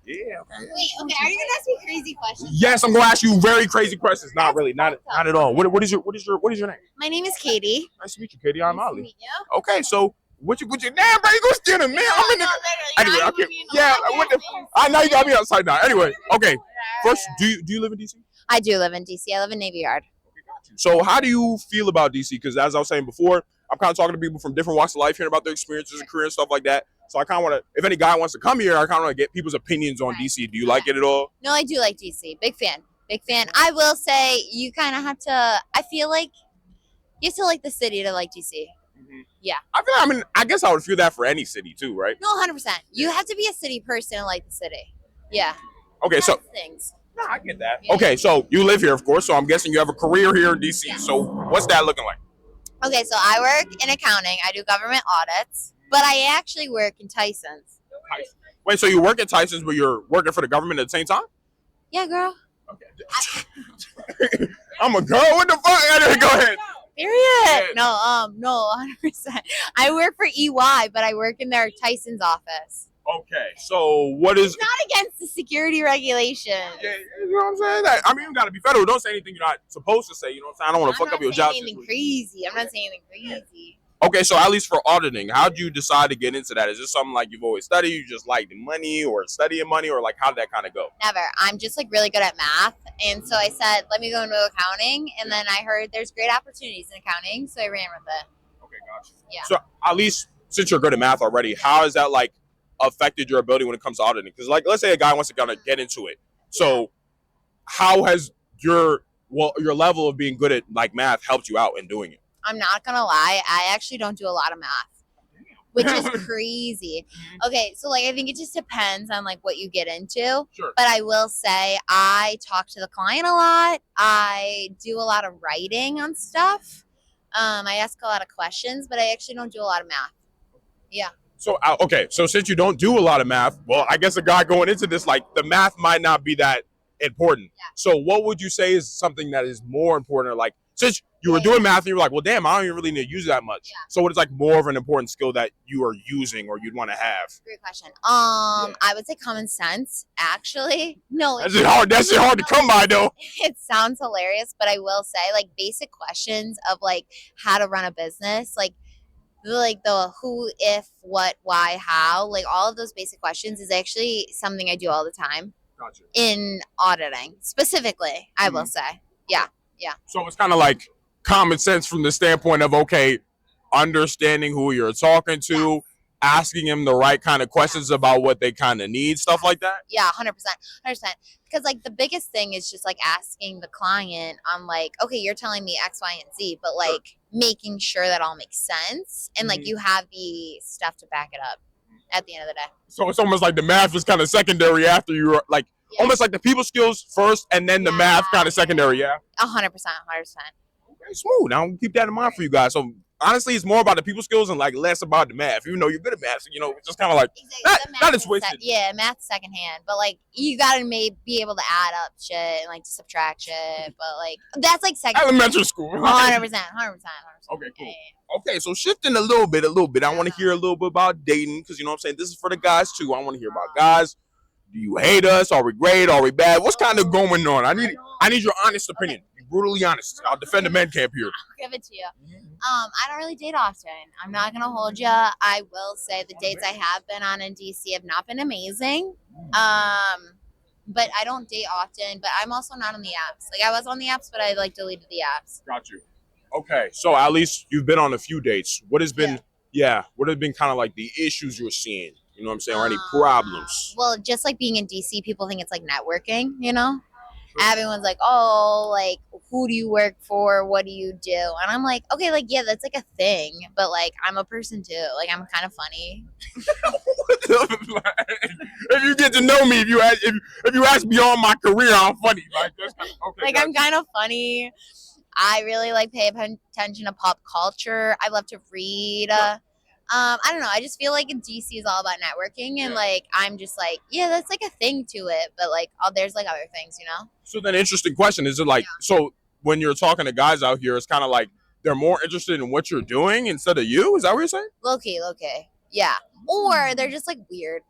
Yeah. Okay. Wait, okay. Are you gonna ask me crazy questions? Yes, I'm gonna ask you very crazy questions. Not really, not at all. What is your name? My name is Katie. Nice to meet you, Katie. I'm Nice to Ollie. meet you. Okay, so what you damn, bro, you go steal him, man. I'm in the anyway. I can't. Yeah, I know you got me outside now. Anyway, okay. First, do you live in DC? I do live in DC. I live in Navy Yard. So how do you feel about DC? Because as I was saying before, I'm kind of talking to people from different walks of life, hearing about their experiences and career and stuff like that. So I kind of want to, if any guy wants to come here, I kind of want to get people's opinions on DC. Do you like it at all? No, I do like DC. Big fan. Big fan. I will say you kind of have to, I feel like you have to like the city to like DC. Mm-hmm. Yeah. I mean, I guess I would feel that for any city too, right? No, 100%. You have to be a city person to like the city. Yeah. Okay, so. Things. No, I get that. Yeah. Okay, so you live here, of course, so I'm guessing you have a career here in DC. Yeah. So what's that looking like? Okay, so I work in accounting. I do government audits, but I actually work in Tyson's. Wait, so you work at Tyson's, but you're working for the government at the same time? Yeah, girl. Okay. I'm a girl. What the fuck? Go ahead. Period. Yeah. No, 100%. I work for EY, but I work in their Tyson's office. Okay, so what is... It's not against the security regulations. Yeah, you know what I'm saying? I mean, you got to be federal. Don't say anything you're not supposed to say. You know what I'm saying? I don't want to fuck up your job. I'm not saying anything crazy. Okay, so at least for auditing, how did you decide to get into that? Is this something like you've always studied, you just like the money or studying money, or like how did that kind of go? Never. I'm just like really good at math. And so I said, let me go into accounting. And then I heard there's great opportunities in accounting. So I ran with it. Okay, gotcha. Yeah. So at least since you're good at math already, how is that like affected your ability when it comes to auditing? Because like, let's say a guy wants to kind of get into it. So how has your level of being good at like math helped you out in doing it? I'm not going to lie. I actually don't do a lot of math, which is crazy. Okay. So like, I think it just depends on like what you get into. Sure. But I will say I talk to the client a lot. I do a lot of writing on stuff. I ask a lot of questions, but I actually don't do a lot of math. Yeah. So, okay. So since you don't do a lot of math, well, I guess a guy going into this, like the math might not be that important. Yeah. So what would you say is something that is more important? Like since you were doing math and you were like, well, damn, I don't even really need to use that much. Yeah. So what is like more of an important skill that you are using or you'd want to have? Great question. I would say common sense, actually. No. That's hard. That's hard to come by though. It sounds hilarious, but I will say like basic questions of like how to run a business, like the who, if, what, why, how, like all of those basic questions is actually something I do all the time. Gotcha. In auditing specifically, I will say. Yeah. Yeah. So it's kind of like common sense from the standpoint of, okay, understanding who you're talking to, yes. Asking them the right kind of questions about what they kind of need, stuff like that. Yeah, 100%. Because like the biggest thing is just like asking the client on like, okay, you're telling me X, Y, and Z, but like making sure that all makes sense. And like you have the stuff to back it up at the end of the day. So it's almost like the math is kind of secondary after you're like, almost like the people skills first and then the math kind of secondary, yeah? 100%. Okay, smooth. Now keep that in mind for you guys. So honestly, it's more about the people skills and like less about the math. Even though you're good at math, you know, it's just kind of like not as wasted. Math's secondhand, but like you gotta be able to add up shit and like subtract shit. But like that's like second elementary school. 100%. Okay, cool. Okay, so shifting a little bit. I want to hear a little bit about dating because you know what I'm saying. This is for the guys too. I want to hear about guys. Do you hate us? Are we great? Are we bad? What's kind of going on? I need your honest opinion. Be brutally honest. I'll defend the men camp here. I'll give it to you. I don't really date often. I'm not gonna hold you. I will say the dates I have been on in DC have not been amazing. But I don't date often. But I'm also not on the apps. Like I was on the apps, but I like deleted the apps. Got you. Okay, so at least you've been on a few dates. What has been what have been kind of like the issues you're seeing? You know what I'm saying? Or any problems? Well, just like being in DC, people think it's like networking, you know? Everyone's like, oh, like, who do you work for? What do you do? And I'm like, okay, like, yeah, that's like a thing. But like, I'm a person too. Like, I'm kind of funny. If you get to know me, if you ask beyond my career, I'm funny. Like, that's kind of, okay, like I'm kind of funny. I really like pay attention to pop culture. I love to read. I don't know. I just feel like in DC is all about networking, and like I'm just like, yeah, that's like a thing to it. But like, there's like other things, you know. So then, interesting question: is it like so when you're talking to guys out here, it's kind of like they're more interested in what you're doing instead of you? Is that what you're saying? Low key, yeah. Or they're just like weird.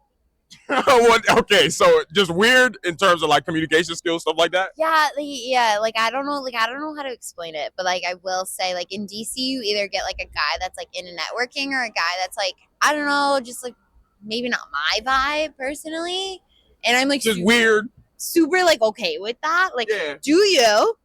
Okay, so just weird in terms of like communication skills, stuff like that. Yeah, like I don't know, how to explain it, but like I will say, like in DC, you either get like a guy that's like into networking or a guy that's like, I don't know, just like maybe not my vibe personally, and I'm like Just weird. super like okay with that. Like, Yeah. do you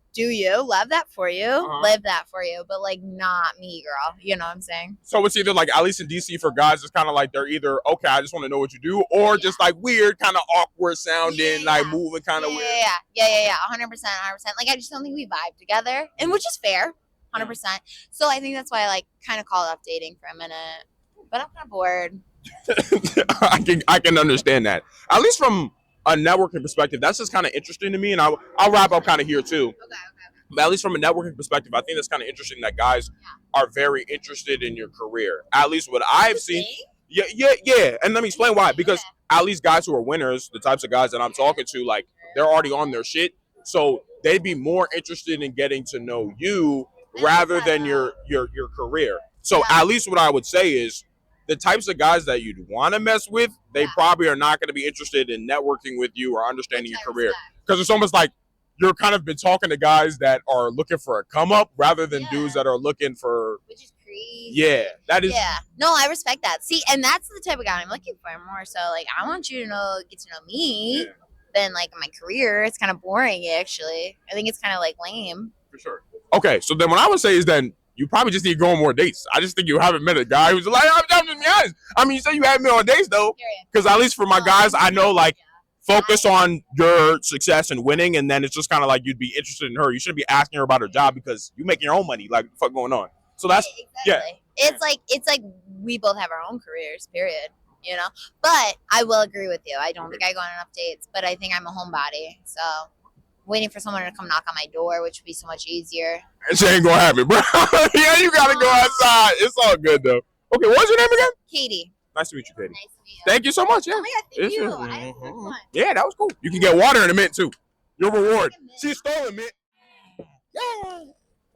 love that for you, live that for you, but like not me, girl. You know what I'm saying? So it's either like, at least in DC for guys, it's kind of like they're either okay, I just want to know what you do, or just like weird, kind of awkward sounding, like moving kind of weird. Yeah, 100%. Like I just don't think we vibe together, and which is fair, 100%. So I think that's why I like kind of called off dating for a minute, but I'm kind of bored. I can understand that. At least from a networking perspective, that's just kind of interesting to me, and I'll wrap up kind of here too. Okay. But at least from a networking perspective, I think that's kind of interesting that guys are very interested in your career. At least what I've seen. Yeah. And let me explain why. Because at least guys who are winners, the types of guys that I'm talking to, like they're already on their shit. So they'd be more interested in getting to know you rather than your career. So at least what I would say is the types of guys that you'd want to mess with, they probably are not going to be interested in networking with you or understanding your career. Because it's almost like you're kind of been talking to guys that are looking for a come up rather than dudes that are looking for. Which is crazy. Yeah, that is. Yeah, no, I respect that. See, and that's the type of guy I'm looking for more. So, like, I want you to get to know me than like my career. It's kind of boring, actually. I think it's kind of like lame. For sure. Okay, so then what I would say is then you probably just need to go on more dates. I just think you haven't met a guy who's like, I'm just being honest. I mean, you say you haven't been on dates though, because at least for my guys, I know like. Focus on your success and winning, and then it's just kind of like you'd be interested in her. You shouldn't be asking her about her job because you making your own money. Like, what the fuck going on? So that's It's like we both have our own careers, period. You know, but I will agree with you. I don't think I go on enough dates, but I think I'm a homebody, so waiting for someone to come knock on my door, which would be so much easier. It ain't gonna happen, bro. Yeah, you gotta go outside. It's all good though. Okay, what's your name again? Katie. Nice to meet you, Katie. Nice to meet you. Thank you so much. Yeah. Oh my God, thank you. Yeah, that was cool. You can get water in a mint too. Your reward. She stole a mint. Yeah.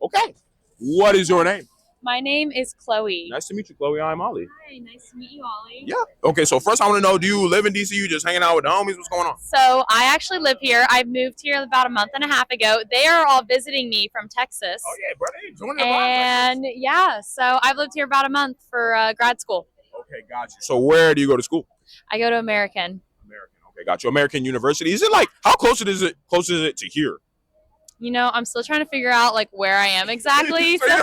Okay. What is your name? My name is Chloe. Nice to meet you, Chloe. I'm Ollie. Hi, nice to meet you, Ollie. Yeah. Okay, so first I want to know, do you live in DC? You just hanging out with the homies? What's going on? So I actually live here. I moved here about a month and a half ago. They are all visiting me from Texas. Oh yeah, brother. Hey, join the and yeah, so I've lived here about a month for grad school. Okay, got you. So where do you go to school? I go to American. Okay, got you. American University. Is it like, how close is it to here? You know, I'm still trying to figure out like where I am exactly. So you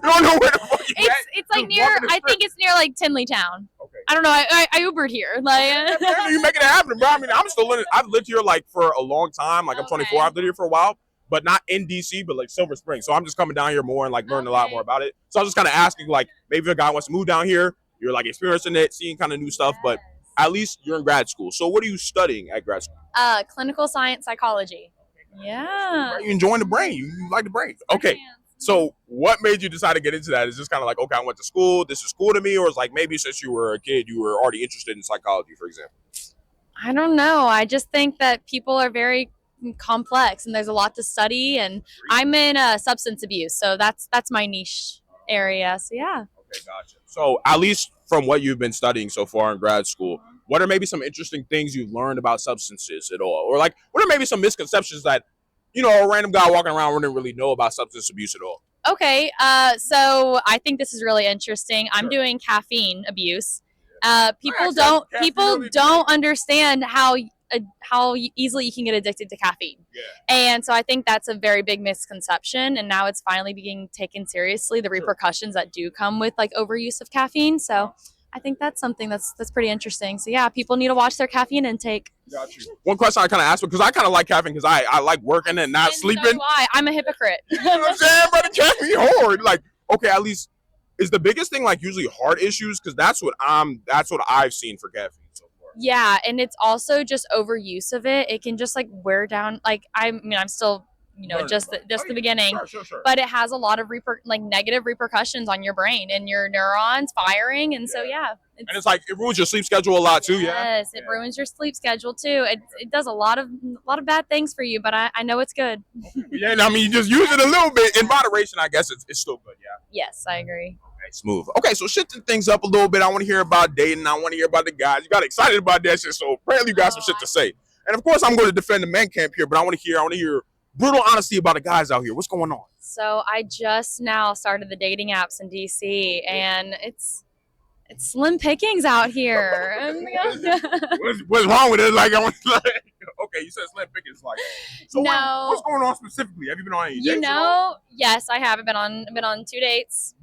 don't know where the fuck you at? It's like near, I think it's near like Tinleytown. Okay. I don't know. I Ubered here. Like you making it happen, bro. I mean, I'm still in it. I've lived here like for a long time. Like I'm 24. I've lived here for a while, but not in DC, but like Silver Spring. So I'm just coming down here more and like learning a lot more about it. So I was just kind of asking, like, maybe if a guy wants to move down here, you're like experiencing it, seeing kind of new stuff, but at least you're in grad school. So what are you studying at grad school? Clinical science psychology. Yeah. You enjoying the brain. You like the brain. Okay. So what made you decide to get into that? Is this kind of like, okay, I went to school, this is cool to me? Or is like maybe since you were a kid, you were already interested in psychology, for example? I don't know. I just think that people are very complex and there's a lot to study. And I'm in substance abuse. So that's my niche area. So yeah. Okay, gotcha. So at least from what you've been studying so far in grad school, what are maybe some interesting things you've learned about substances at all? Or like, what are maybe some misconceptions that, you know, a random guy walking around wouldn't really know about substance abuse at all? Okay, so I think this is really interesting. I'm doing caffeine abuse. People don't understand how easily you can get addicted to caffeine. Yeah. And so I think that's a very big misconception. And now it's finally being taken seriously, the repercussions that do come with like overuse of caffeine. So I think that's something that's pretty interesting. So yeah, people need to watch their caffeine intake. Got you. One question I kind of asked, because I kind of like caffeine because I like working and not sleeping. So do I. I'm a hypocrite. You know what I'm saying? But it can't be hard. Like, okay, at least is the biggest thing like usually heart issues? Because that's what I've seen for caffeine so far. Yeah, and it's also just overuse of it. It can just like wear down. Like I'm still, you know, just the beginning. Sure. But it has a lot of negative repercussions on your brain and your neurons firing, and so yeah. It's like it ruins your sleep schedule a lot too. Yes, it ruins your sleep schedule too. It does a lot of bad things for you, but I know it's good. Yeah, I mean, you just use it a little bit in moderation. I guess it's still good. Yeah. Yes, I agree. Okay, right, smooth. Okay, so shifting things up a little bit. I want to hear about dating. I want to hear about the guys. You got excited about that shit, so apparently you got some shit to say. And of course, I'm going to defend the man camp here, but I want to hear brutal honesty about the guys out here. What's going on? So I just now started the dating apps in DC, and it's slim pickings out here. What's wrong with it? Like, I was like, okay, you said slim pickings, like. So No. what's going on specifically? Have you been on any dates? Yes, I have. I've been on 2 dates.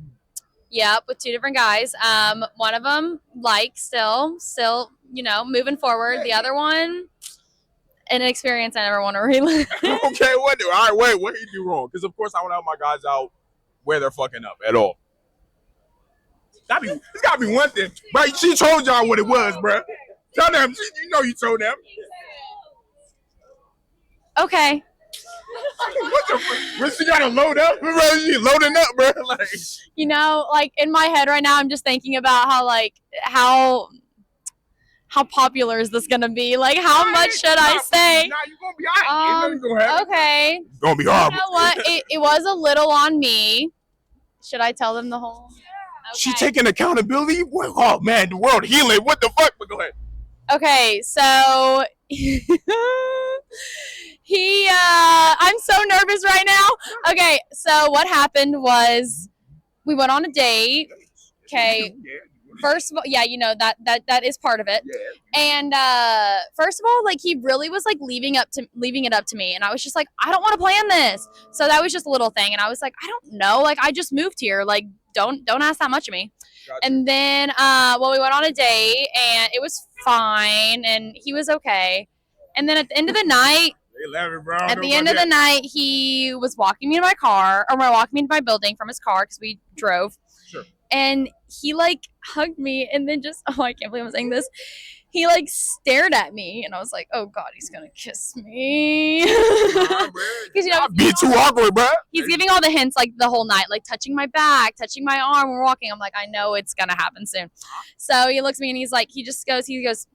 Yep, with 2 different guys. One of them, still, moving forward. The other one, an experience I never want to relive. Okay, what did he do wrong? Because of course I want to help my guys out where they're fucking up at all. It's gotta be one thing, bro. She told y'all what it was, bro. Tell them, you told them. Okay. What she gotta load up? Bro, she loading up, bro. Like, In my head right now, I'm just thinking about how popular is this gonna be? Like, how much should I say? Nah, you gonna be alright. Okay. It's gonna be horrible. You know what? It was a little on me. Should I tell them the whole? Okay. She taking accountability? Oh man, the world healing. What the fuck? But go ahead. Okay, so I'm so nervous right now. Okay, so what happened was we went on a date. Okay. First of all, yeah, that is part of it. Yeah. And first of all, he really was leaving it up to me, and I was just like, I don't want to plan this. So that was just a little thing, and I was like, I don't know, I just moved here, don't ask that much of me. Gotcha. And then we went on a date, and it was fine, and he was okay. And then at the end of the night, he was walking me to my car, or walking me to my building from his car because we drove. Sure. And he hugged me, and then I can't believe I'm saying this. He stared at me, and I was like, oh God, he's gonna kiss me. Because be too awkward, bro. He's giving all the hints the whole night, touching my back, touching my arm. We're walking. I'm like, I know it's gonna happen soon. So he looks at me, and he goes,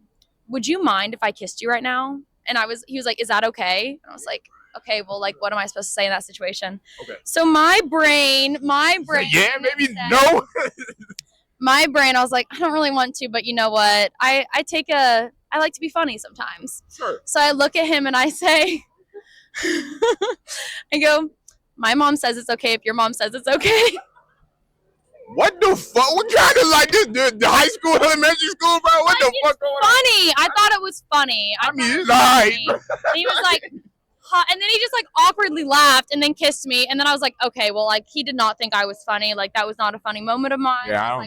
would you mind if I kissed you right now? And he was like, is that okay? And I was like, okay, well, what am I supposed to say in that situation? Okay. So my brain. Yeah, maybe no. My brain, I was like, I don't really want to, but you know what? I like to be funny sometimes. Sure. So I look at him and I say, I go, my mom says it's okay if your mom says it's okay. What the fuck? What kind of this? The high school, elementary school, bro? What the fuck going on? Funny. I thought it was funny. I mean, it's alright. He was like, huh, and then he just awkwardly laughed and then kissed me, and then I was like, okay, well, he did not think I was funny. That was not a funny moment of mine. Yeah,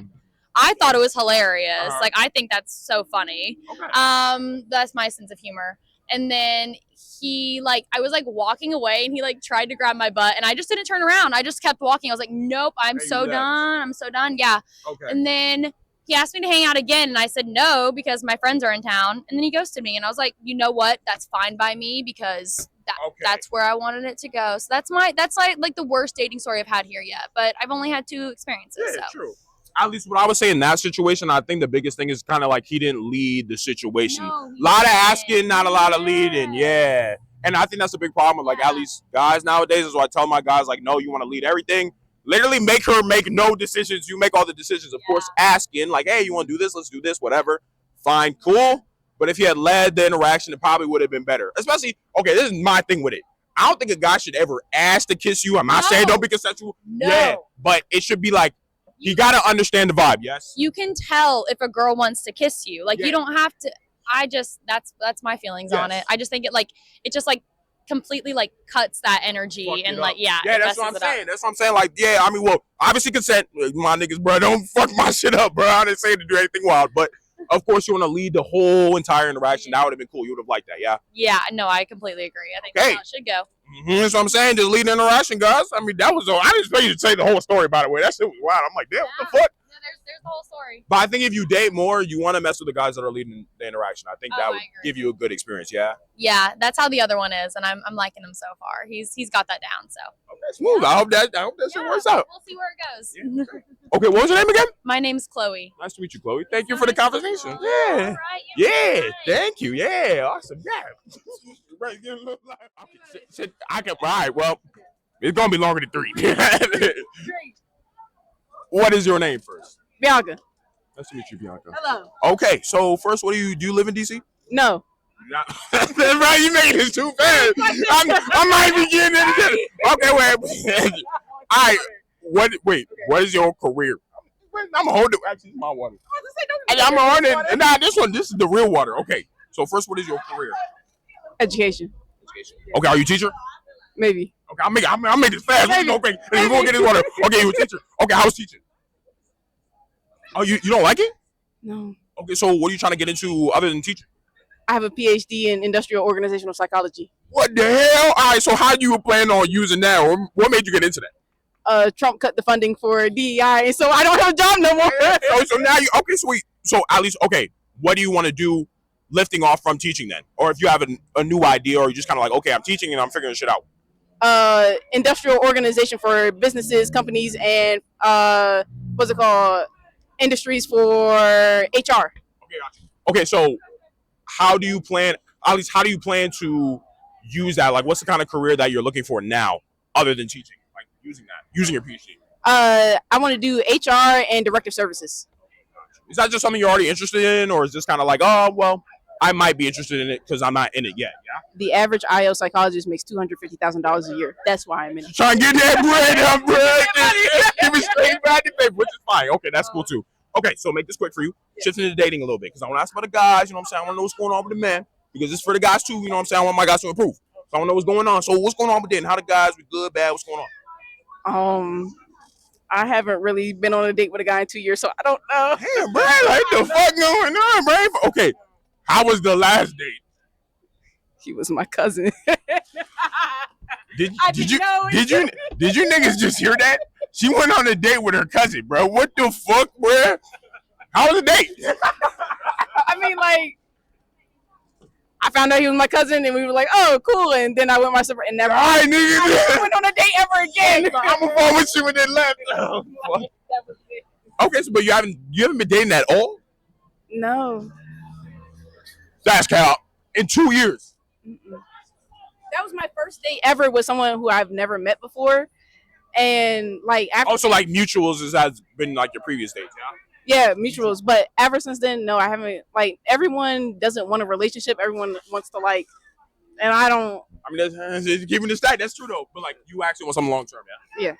I thought it was hilarious. I think that's so funny. Okay. That's my sense of humor. And then he I was walking away, and he tried to grab my butt, and I just didn't turn around. I just kept walking. I was like, nope, I'm so done. Yeah. Okay. And then he asked me to hang out again, and I said no because my friends are in town. And then he ghosted me, and I was like, you know what? That's fine by me because that's where I wanted it to go. So that's the worst dating story I've had here yet. But I've only had 2 experiences. Yeah, true. At least what I would say in that situation, I think the biggest thing is kind of he didn't lead the situation. A lot of asking, not a lot of leading. Yeah. And I think that's a big problem with at least guys nowadays is what I tell my guys, no, you want to lead everything. Literally make her make no decisions. You make all the decisions. Of course, asking hey, you want to do this? Let's do this, whatever. Fine, cool. But if you had led the interaction, it probably would have been better. Especially, okay, this is my thing with it. I don't think a guy should ever ask to kiss you. I'm not saying don't be consensual. No. Yeah, but it should be you gotta understand the vibe, yes? You can tell if a girl wants to kiss you. You don't have to. That's my feelings on it. I just think it just completely cuts that energy and yeah, that's what I'm saying. That's what I'm saying. Yeah, I mean, well, obviously consent, my niggas, bro. Don't fuck my shit up, bro. I didn't say to do anything wild, but of course you want to lead the whole entire interaction. That would have been cool. You would have liked that, yeah. Yeah, no, I completely agree. I think that's how it should go. That's what I'm saying. Just lead the interaction, guys. I mean, that was all. I didn't expect you to say the whole story, by the way. That shit was wild. I'm like, damn, what the fuck? There's the whole story. But I think if you date more, you want to mess with the guys that are leading the interaction. I think that would give you a good experience, yeah? Yeah, that's how the other one is, and I'm liking him so far. He's got that down, so. Okay, smooth. I hope that shit works out. We'll see where it goes. Yeah, okay, what was your name again? My name's Chloe. Nice to meet you, Chloe. Thank you for the conversation. Yeah. Yeah, thank you. Yeah, awesome. Yeah. Right, I can, all right, well, it's going to be longer than 3. What is your name first? Bianca. Nice to meet you, Bianca. Hello. Okay, so first, what do you live in DC? No. That's right, you made this too fast. I'm not even getting into it. Okay, wait. All right. What is your career? I'm holding. Actually, it's my water. I'm holding. Nah, this is the real water. Okay. So first, what is your career? Education. Okay, are you a teacher? Maybe. Okay, I'll make this fast. Maybe. Okay, we're gonna get this water. Okay, you a teacher. Okay, how's teaching? Oh, you don't like it? No. Okay, so what are you trying to get into other than teaching? I have a PhD in industrial organizational psychology. What the hell? All right, so how do you plan on using that? Or what made you get into that? Trump cut the funding for DEI, and so I don't have a job no more. So now you okay? Sweet. So at least okay. What do you want to do, lifting off from teaching then? Or if you have a new idea, or you just kind of like, okay, I'm teaching and I'm figuring shit out. Industrial organization for businesses, companies, and what's it called? Industries for HR. Okay, gotcha. Okay, so how do you plan? At least, how do you plan to use that? Like, what's the kind of career that you're looking for now, other than teaching? Like using your PhD. I want to do HR and directive services. Is that just something you're already interested in, or is this kind of like, oh, well, I might be interested in it because I'm not in it yet? Yeah. The average IO psychologist makes $250,000 a year. That's why I'm in it. Trying to get that bread up, bread. Give me straight back to paper, which is fine. Okay, that's cool too. Okay, so make this quick for you. Shifting into dating a little bit because I want to ask about the guys. You know what I'm saying? I want to know what's going on with the men because it's for the guys too. You know what I'm saying? I want my guys to improve. So I want to know what's going on. So what's going on with dating? How the guys? We good, bad? What's going on? I haven't really been on a date with a guy in 2 years, so I don't know. Damn, bro, like the fuck going on, bro? Okay, how was the last date? He was my cousin. Did you niggas just hear that? She went on a date with her cousin, bro. What the fuck, bro? How was the date? I mean, like, I found out he was my cousin, and we were like, "Oh, cool." And then I went my separate and never. All right, nigga. Went on a date ever again. I'm gonna fall with you and then left. Oh, okay, so but you haven't been dating at all? No. That's cap. In 2 years. That was my first date ever with someone who I've never met before, and like after. Also, like mutuals has been like your previous dates, yeah. Yeah, mutuals. But ever since then, no, I haven't. Like, everyone doesn't want a relationship. Everyone wants to, like, and I don't. I mean, that's giving the stack. That's true though. But like, you actually want something long term, yeah. Yeah.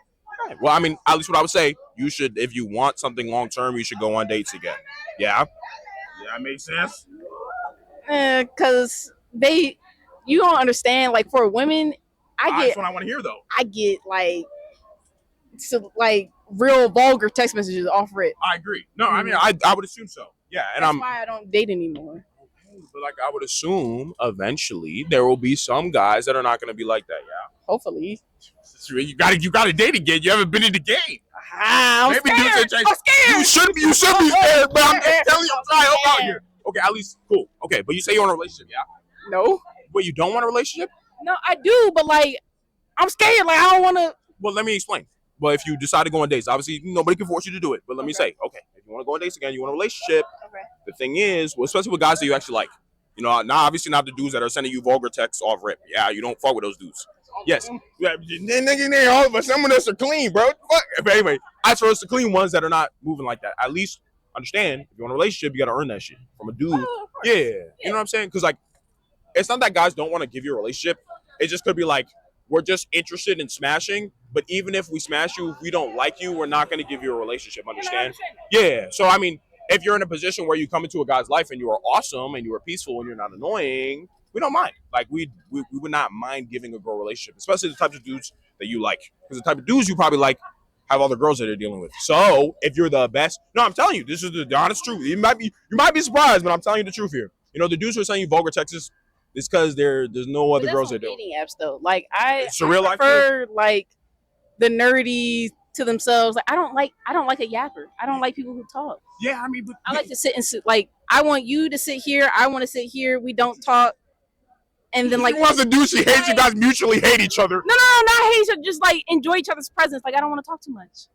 Okay. Well, I mean, at least what I would say, you should, if you want something long term, you should go on dates again. Yeah. Yeah, that makes sense. Cause you don't understand. Like, for women, That's what I want to hear though. I get like real vulgar text messages off it. I agree. No, I mean, I would assume so. Yeah, and that's why I don't date anymore. But like, I would assume eventually there will be some guys that are not going to be like that. Yeah. Hopefully. You got to date again. You haven't been in the game. I'm scared. You should be scared. But I'm telling you, I'm trying to help out here. Okay, at least cool. Okay, but you say you want a relationship, yeah? No. Wait, you don't want a relationship? No, I do, but like, I'm scared. Like, I don't want to. Well, let me explain. But if you decide to go on dates, obviously nobody can force you to do it. But let me say, okay, if you want to go on dates again, you want a relationship. Okay. The thing is, well, especially with guys that you actually like, you know, now obviously not the dudes that are sending you vulgar texts off rip. Yeah, you don't fuck with those dudes. Yes. Yeah, nigga, all of us, some of us are clean, bro. Fuck. But anyway, as for us, the clean ones that are not moving like that, at least understand if you want a relationship, you got to earn that shit from a dude. Yeah. You know what I'm saying? Because like, it's not that guys don't want to give you a relationship. It just could be like, we're just interested in smashing, but even if we smash you, if we don't like you, we're not going to give you a relationship, understand? Yeah, so I mean, if you're in a position where you come into a guy's life and you are awesome and you are peaceful and you're not annoying, we don't mind. Like, we would not mind giving a girl a relationship, especially the types of dudes that you like. Because the type of dudes you probably like have other girls that they're dealing with. So, if you're the best, no, I'm telling you, this is the honest truth. You might be surprised, but I'm telling you the truth here. You know, the dudes who are sending you vulgar texts, it's because there's no other girls that do. Dating apps though, like I life prefer like the nerdy to themselves. Like I don't like a yapper. I don't like people who talk. Yeah, I mean, but I like to sit and sit. Like I want you to sit here. I want to sit here. We don't talk. And then like you want to do? She hates you guys mutually hate each other. No, not hate each other. Just like enjoy each other's presence. Like I don't want to talk too much.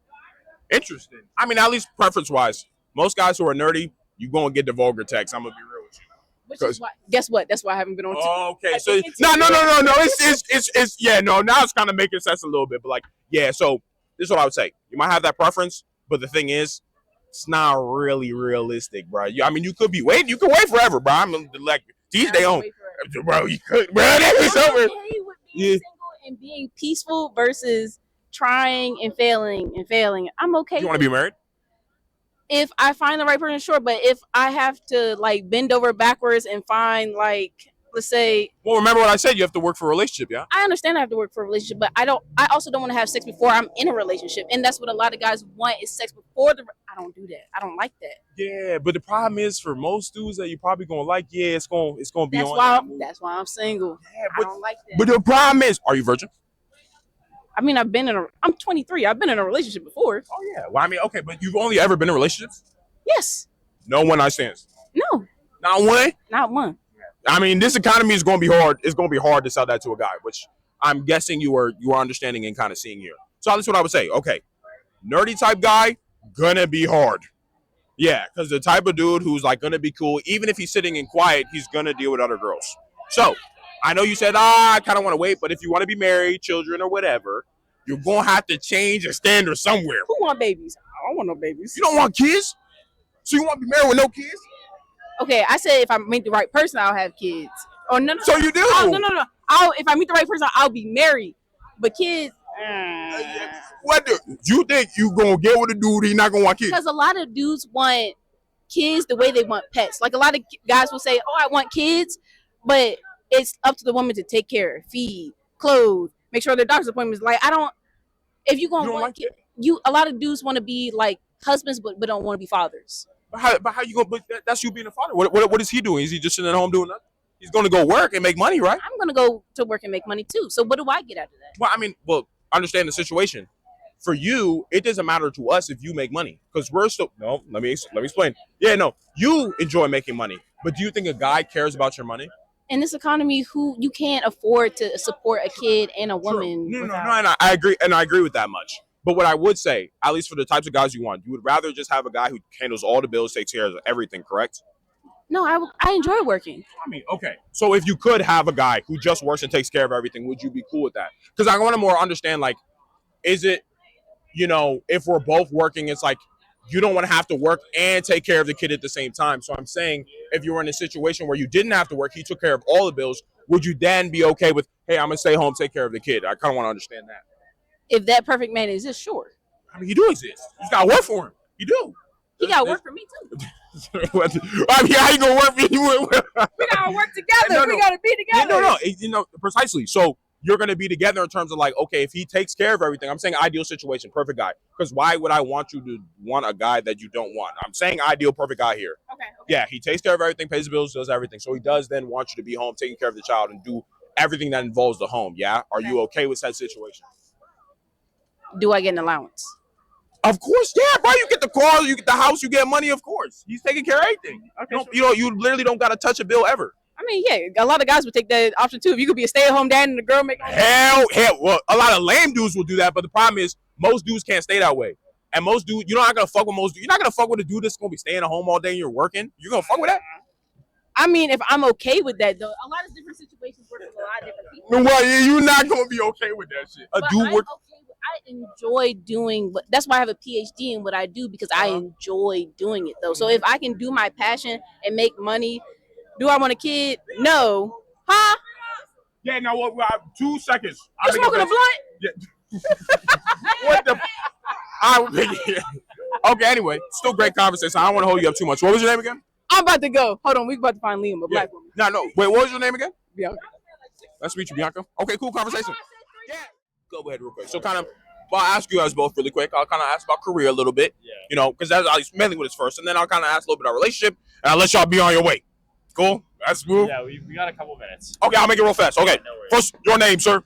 Interesting. I mean, at least preference wise, most guys who are nerdy, you gonna get the vulgar text. I'm gonna be real with you. Which is why, guess what? That's why I haven't been on. Okay, so no. It's yeah, no. Now it's kind of making sense a little bit, but like, yeah. So this is what I would say. You might have that preference, But the thing is, it's not really realistic, bro. I mean, you could wait forever, bro. I'm like, teach their own. Bro, you could, bro. That's I'm over. okay with being single and being peaceful versus trying and failing. I'm okay. You want to be married? If I find the right person, sure. But if I have to like bend over backwards and find like, let's say, Well, remember what I said. You have to work for a relationship, yeah. I understand I have to work for a relationship, but I also don't want to have sex before I'm in a relationship, and that's what a lot of guys want is sex before the. I don't do that. I don't like that. Yeah, but the problem is for most dudes that you're probably gonna like, yeah, it's gonna be That's on. why. That's why I'm single. Yeah, I don't like that. But the problem is, are you virgin? I mean, I'm 23. I've been in a relationship before. Oh yeah. Well, I mean, okay, but you've only ever been in relationships? Yes. No one night stands. No. Not one. Not one. I mean, this economy is gonna be hard. It's gonna be hard to sell that to a guy, which I'm guessing you are understanding and kind of seeing here. So that's what I would say. Okay, nerdy type guy, gonna be hard. Yeah, because the type of dude who's like gonna be cool, even if he's sitting in quiet, he's gonna deal with other girls. So I know you said, I kind of want to wait, but if you want to be married, children, or whatever, you're gonna have to change your standard somewhere. Who want babies? I don't want no babies. You don't want kids, so you want to be married with no kids? Okay, I said if I meet the right person, I'll have kids. Oh no, no. So you do? No. If I meet the right person, I'll be married. But kids. What do you think you gonna get with a dude? He's not gonna want kids. Because a lot of dudes want kids the way they want pets. Like a lot of guys will say, "Oh, I want kids," but it's up to the woman to take care, feed, clothe, make sure their doctor's appointments. Like I don't. If you gonna want kids, a lot of dudes want to be like husbands, but don't want to be fathers. But how you gonna? But that's you being a father. What is he doing? Is he just sitting at home doing nothing? He's gonna go work and make money, right? I'm gonna go to work and make money too. So what do I get out of that? Well, I mean, understand the situation. For you, it doesn't matter to us if you make money because we're still. No, let me explain. Yeah, no, you enjoy making money, but do you think a guy cares about your money? In this economy, who you can't afford to support a kid and a woman. No, and I agree with that much. But what I would say, at least for the types of guys you want, you would rather just have a guy who handles all the bills, takes care of everything, correct? No, I enjoy working. I mean, okay. So if you could have a guy who just works and takes care of everything, would you be cool with that? Because I want to more understand, like, is it, if we're both working, it's like you don't want to have to work and take care of the kid at the same time. So I'm saying if you were in a situation where you didn't have to work, he took care of all the bills, would you then be okay with, hey, I'm going to stay home, take care of the kid? I kind of want to understand that. If that perfect man exists, sure. I mean, he do exist. You got to work for him. You do. He got to work for me, too. I mean, how you going to work for you? We got to work together. We got to be together. No, precisely. So you're going to be together in terms of like, okay, if he takes care of everything, I'm saying ideal situation, perfect guy. Because why would I want you to want a guy that you don't want? I'm saying ideal, perfect guy here. Okay. Yeah, he takes care of everything, pays the bills, does everything. So he does then want you to be home, taking care of the child and do everything that involves the home. Yeah? Are you okay with that situation? Do I get an allowance? Of course, yeah, bro. You get the car, you get the house, you get money, of course. He's taking care of everything. Okay, you literally don't got to touch a bill ever. I mean, yeah, a lot of guys would take that option too. If you could be a stay-at-home dad and the girl make hell, well, a lot of lame dudes will do that, but the problem is most dudes can't stay that way. And most dudes, you're not gonna fuck with most dudes. You're not gonna fuck with a dude that's gonna be staying at home all day and you're working. You're gonna fuck with that? I mean, if I'm okay with that, though, a lot of different situations work with a lot of different people. Well, yeah, you're not gonna be okay with that shit. I enjoy doing that's why I have a PhD in what I do, because I enjoy doing it though. So if I can do my passion and make money, do I want a kid? No. Huh? Yeah, no, well, 2 seconds. You smoking a blunt? Yeah. What the? Okay, anyway, still great conversation. I don't want to hold you up too much. What was your name again? I'm about to go. Hold on, we about to find Liam, a black woman. No. Wait, what was your name again? Bianca. Nice to meet you, Bianca. Okay, cool conversation. Yeah. Go ahead real quick. So I'll ask you guys both really quick. I'll kind of ask about career a little bit, because that's mainly what it's first. And then I'll kind of ask a little bit about relationship, and I'll let y'all be on your way. Cool? That's smooth? Yeah, we got a couple minutes. Okay, I'll make it real fast. Okay, no first, your name, sir.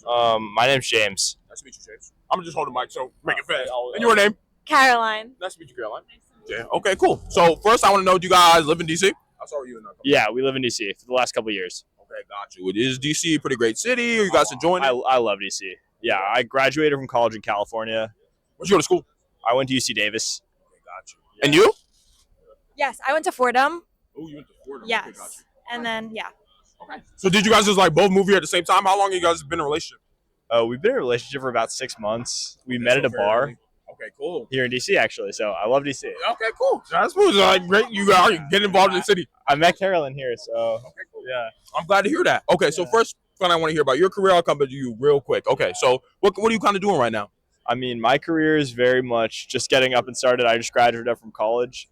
My name's James. Nice to meet you, James. I'm going to just hold the mic, so make it fast. And your name? Caroline. Nice to meet you, Caroline. Yeah, okay, cool. So first, I want to know, do you guys live in D.C.? I'll start with you. Yeah, we live in D.C. for the last couple of years. Okay, got you. Is D.C. a pretty great city? Are you guys enjoying it? I love D.C. Yeah, I graduated from college in California. Where'd you go to school? I went to UC Davis. Okay, got you. Yeah. And you? Yes, I went to Fordham. Oh, you went to Fordham. Yes. Okay, got you. And then, yeah. Okay. So did you guys just both move here at the same time? How long have you guys been in a relationship? We've been in a relationship for about 6 months. We met at a bar. Okay, Okay, cool. here in DC, actually. So I love DC. Okay, cool. That's cool. Like, great. You are getting involved in the city. I met Carolyn here, so Okay, cool. yeah. I'm glad to hear that. Okay, so Yeah. first thing I want to hear about your career. I'll come to you real quick. Okay, so what are you kind of doing right now? I mean, my career is very much just getting up and started. I just graduated from college,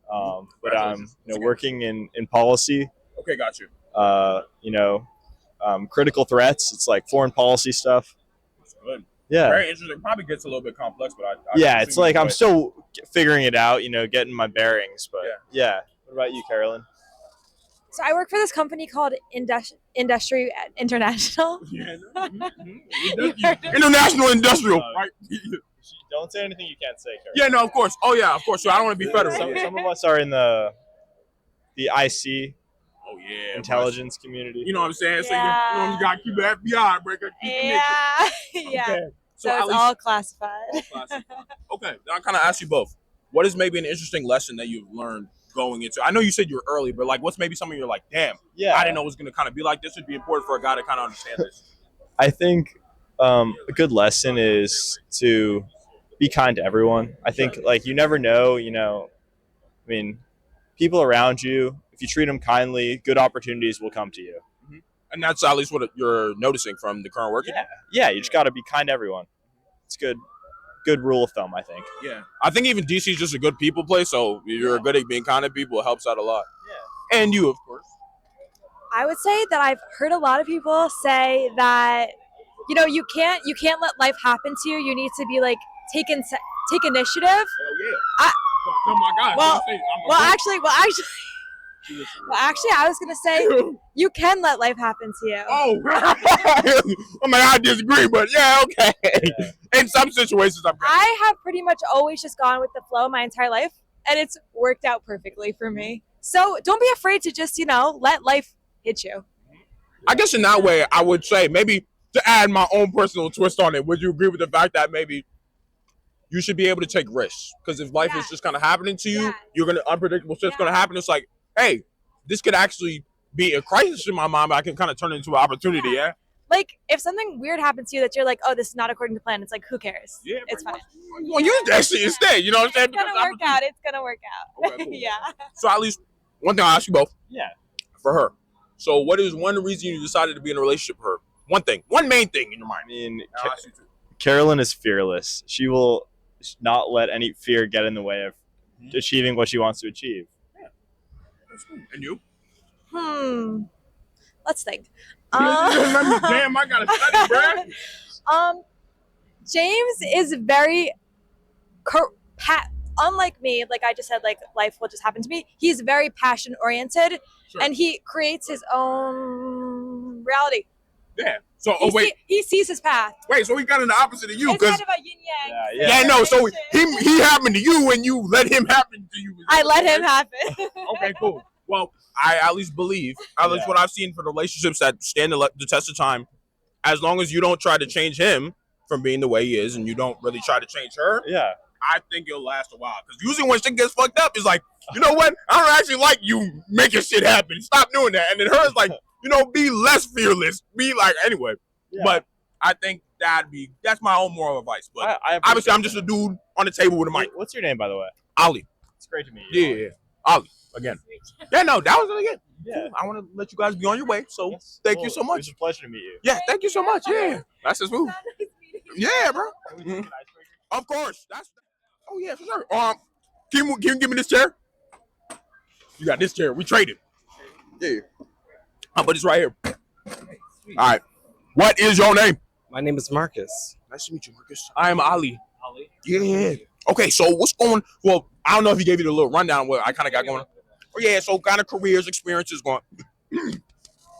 but I'm working in policy. Okay, got you. Critical threats. It's like foreign policy stuff. That's good. Yeah. Very interesting. Probably gets a little bit complex, but I Yeah, can it's see like you I'm enjoy it. still getting it out, getting my bearings. But Yeah. What about you, Carolyn? So I work for this company called Industry International. Yeah. International industrial. Right. Don't say anything you can't say, Carolyn. Yeah, no, of course. Oh, yeah, of course. So I don't want to be federal. Some of us are in the IC Oh, yeah. intelligence community. You know what I'm saying? Yeah. So you got to keep the FBI, breaker. Yeah. Yeah. Okay. So at it's least- all classified. Okay, now I kind of ask you both. What is maybe an interesting lesson that you've learned going into? I know you said you were early, but like, what's maybe something you're like, damn, Yeah. I didn't know it was going to kind of be like this. Would be important for a guy to kind of understand this. I think a good lesson is to be kind to everyone. I think like you never know, I mean, people around you, if you treat them kindly, good opportunities will come to you. And that's at least what you're noticing from the current work. Yeah, you just got to be kind to everyone. It's good rule of thumb, I think. Yeah. I think even DC is just a good people place, so if you're good at being kind to people, it helps out a lot. Yeah. And you, of course. I would say that I've heard a lot of people say that you can't let life happen to you. You need to be like take initiative. Hell yeah. Oh my God. Well, actually, I was gonna say you can let life happen to you. Oh, I mean, I disagree, but yeah, okay. Yeah. In some situations, I have pretty much always just gone with the flow my entire life, and it's worked out perfectly for me. So don't be afraid to just, let life hit you. I guess in that way, I would say maybe to add my own personal twist on it, would you agree with the fact that maybe you should be able to take risks? Because if life is just kind of happening to you, you're going to unpredictable shit's going to happen. It's like, hey, this could actually be a crisis in my mind, but I can kind of turn it into an opportunity, yeah? Like, if something weird happens to you that you're like, oh, this is not according to plan, it's like, who cares? Yeah, it's fine. Well, use that shit instead, you know what I'm saying? It's going to work out. It's going to work out. Okay, cool. Yeah. So at least one thing I'll ask you both. Yeah. For her. So what is one reason you decided to be in a relationship with her? One main thing in your mind. I mean, I'll ask you too. Carolyn is fearless. She will not let any fear get in the way of achieving what she wants to achieve. Yeah. That's cool. And you? Let's think. Damn, I gotta study, bruh. James is very unlike me, like I just said, like life will just happen to me. He's very passion oriented, and he creates his own reality. Yeah. So, he sees his path. Wait, so he got in the opposite of you? It's kind of a yin yang. Yeah, no. So he happened to you, and you let him happen to you. I let him happen. Okay, cool. Well, I at least believe, at least what I've seen for the relationships that stand the test of time, as long as you don't try to change him from being the way he is, and you don't really try to change her. Yeah. I think it'll last a while. Because usually when shit gets fucked up, it's like, you know what? I don't actually like you making shit happen. Stop doing that. And then hers like, be less fearless. Be like, anyway. Yeah. But I think that's my own moral advice. But obviously, I'm just a dude on the table with a mic. What's your name, by the way? Ali. It's great to meet you. Yeah. Ali. Again. Yeah, no, that was it again. Yeah. Cool. I want to let you guys be on your way. So thank you so much. It was a pleasure to meet you. Yeah, thank you so much. Yeah. That's his move. Yeah, bro. Mm-hmm. Of course. Oh yeah, for sure. Can you give me this chair? You got this chair. We traded. Yeah. But it's right here. All right. What is your name? My name is Marcus. Nice to meet you, Marcus. I am Ali. Ali? Yeah. Okay, so what's going? Well, I don't know if he gave you the little rundown what I kind of got going on. Oh yeah, so kind of careers, experiences going.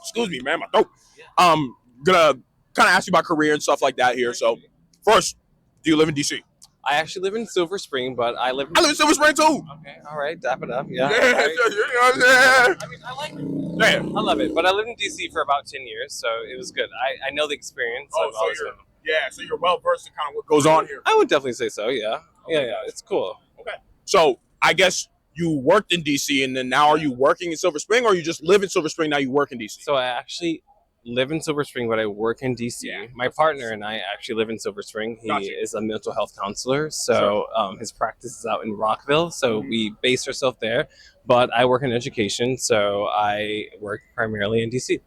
Excuse me, man, my throat. Gonna kind of ask you about career and stuff like that here. So first, do you live in DC? I actually live in Silver Spring, but I live in Silver Spring too. Okay, all right, dap it up. Yeah. Yeah, right. you know what I'm saying? I mean, I like it. Damn. I love it, but I lived in DC for about 10 years, so it was good. I know the experience. So you're well versed in kind of what goes on here. I would definitely say so. Yeah. Okay. Yeah, it's cool. Okay. So I guess you worked in DC, and then now are you working in Silver Spring, or you just live in Silver Spring now you work in DC? So I actually live in Silver Spring, but I work in DC. My partner and I actually live in Silver Spring. He is a mental health counselor, so his practice is out in Rockville. So we base ourselves there. But I work in education, so I work primarily in DC. Okay,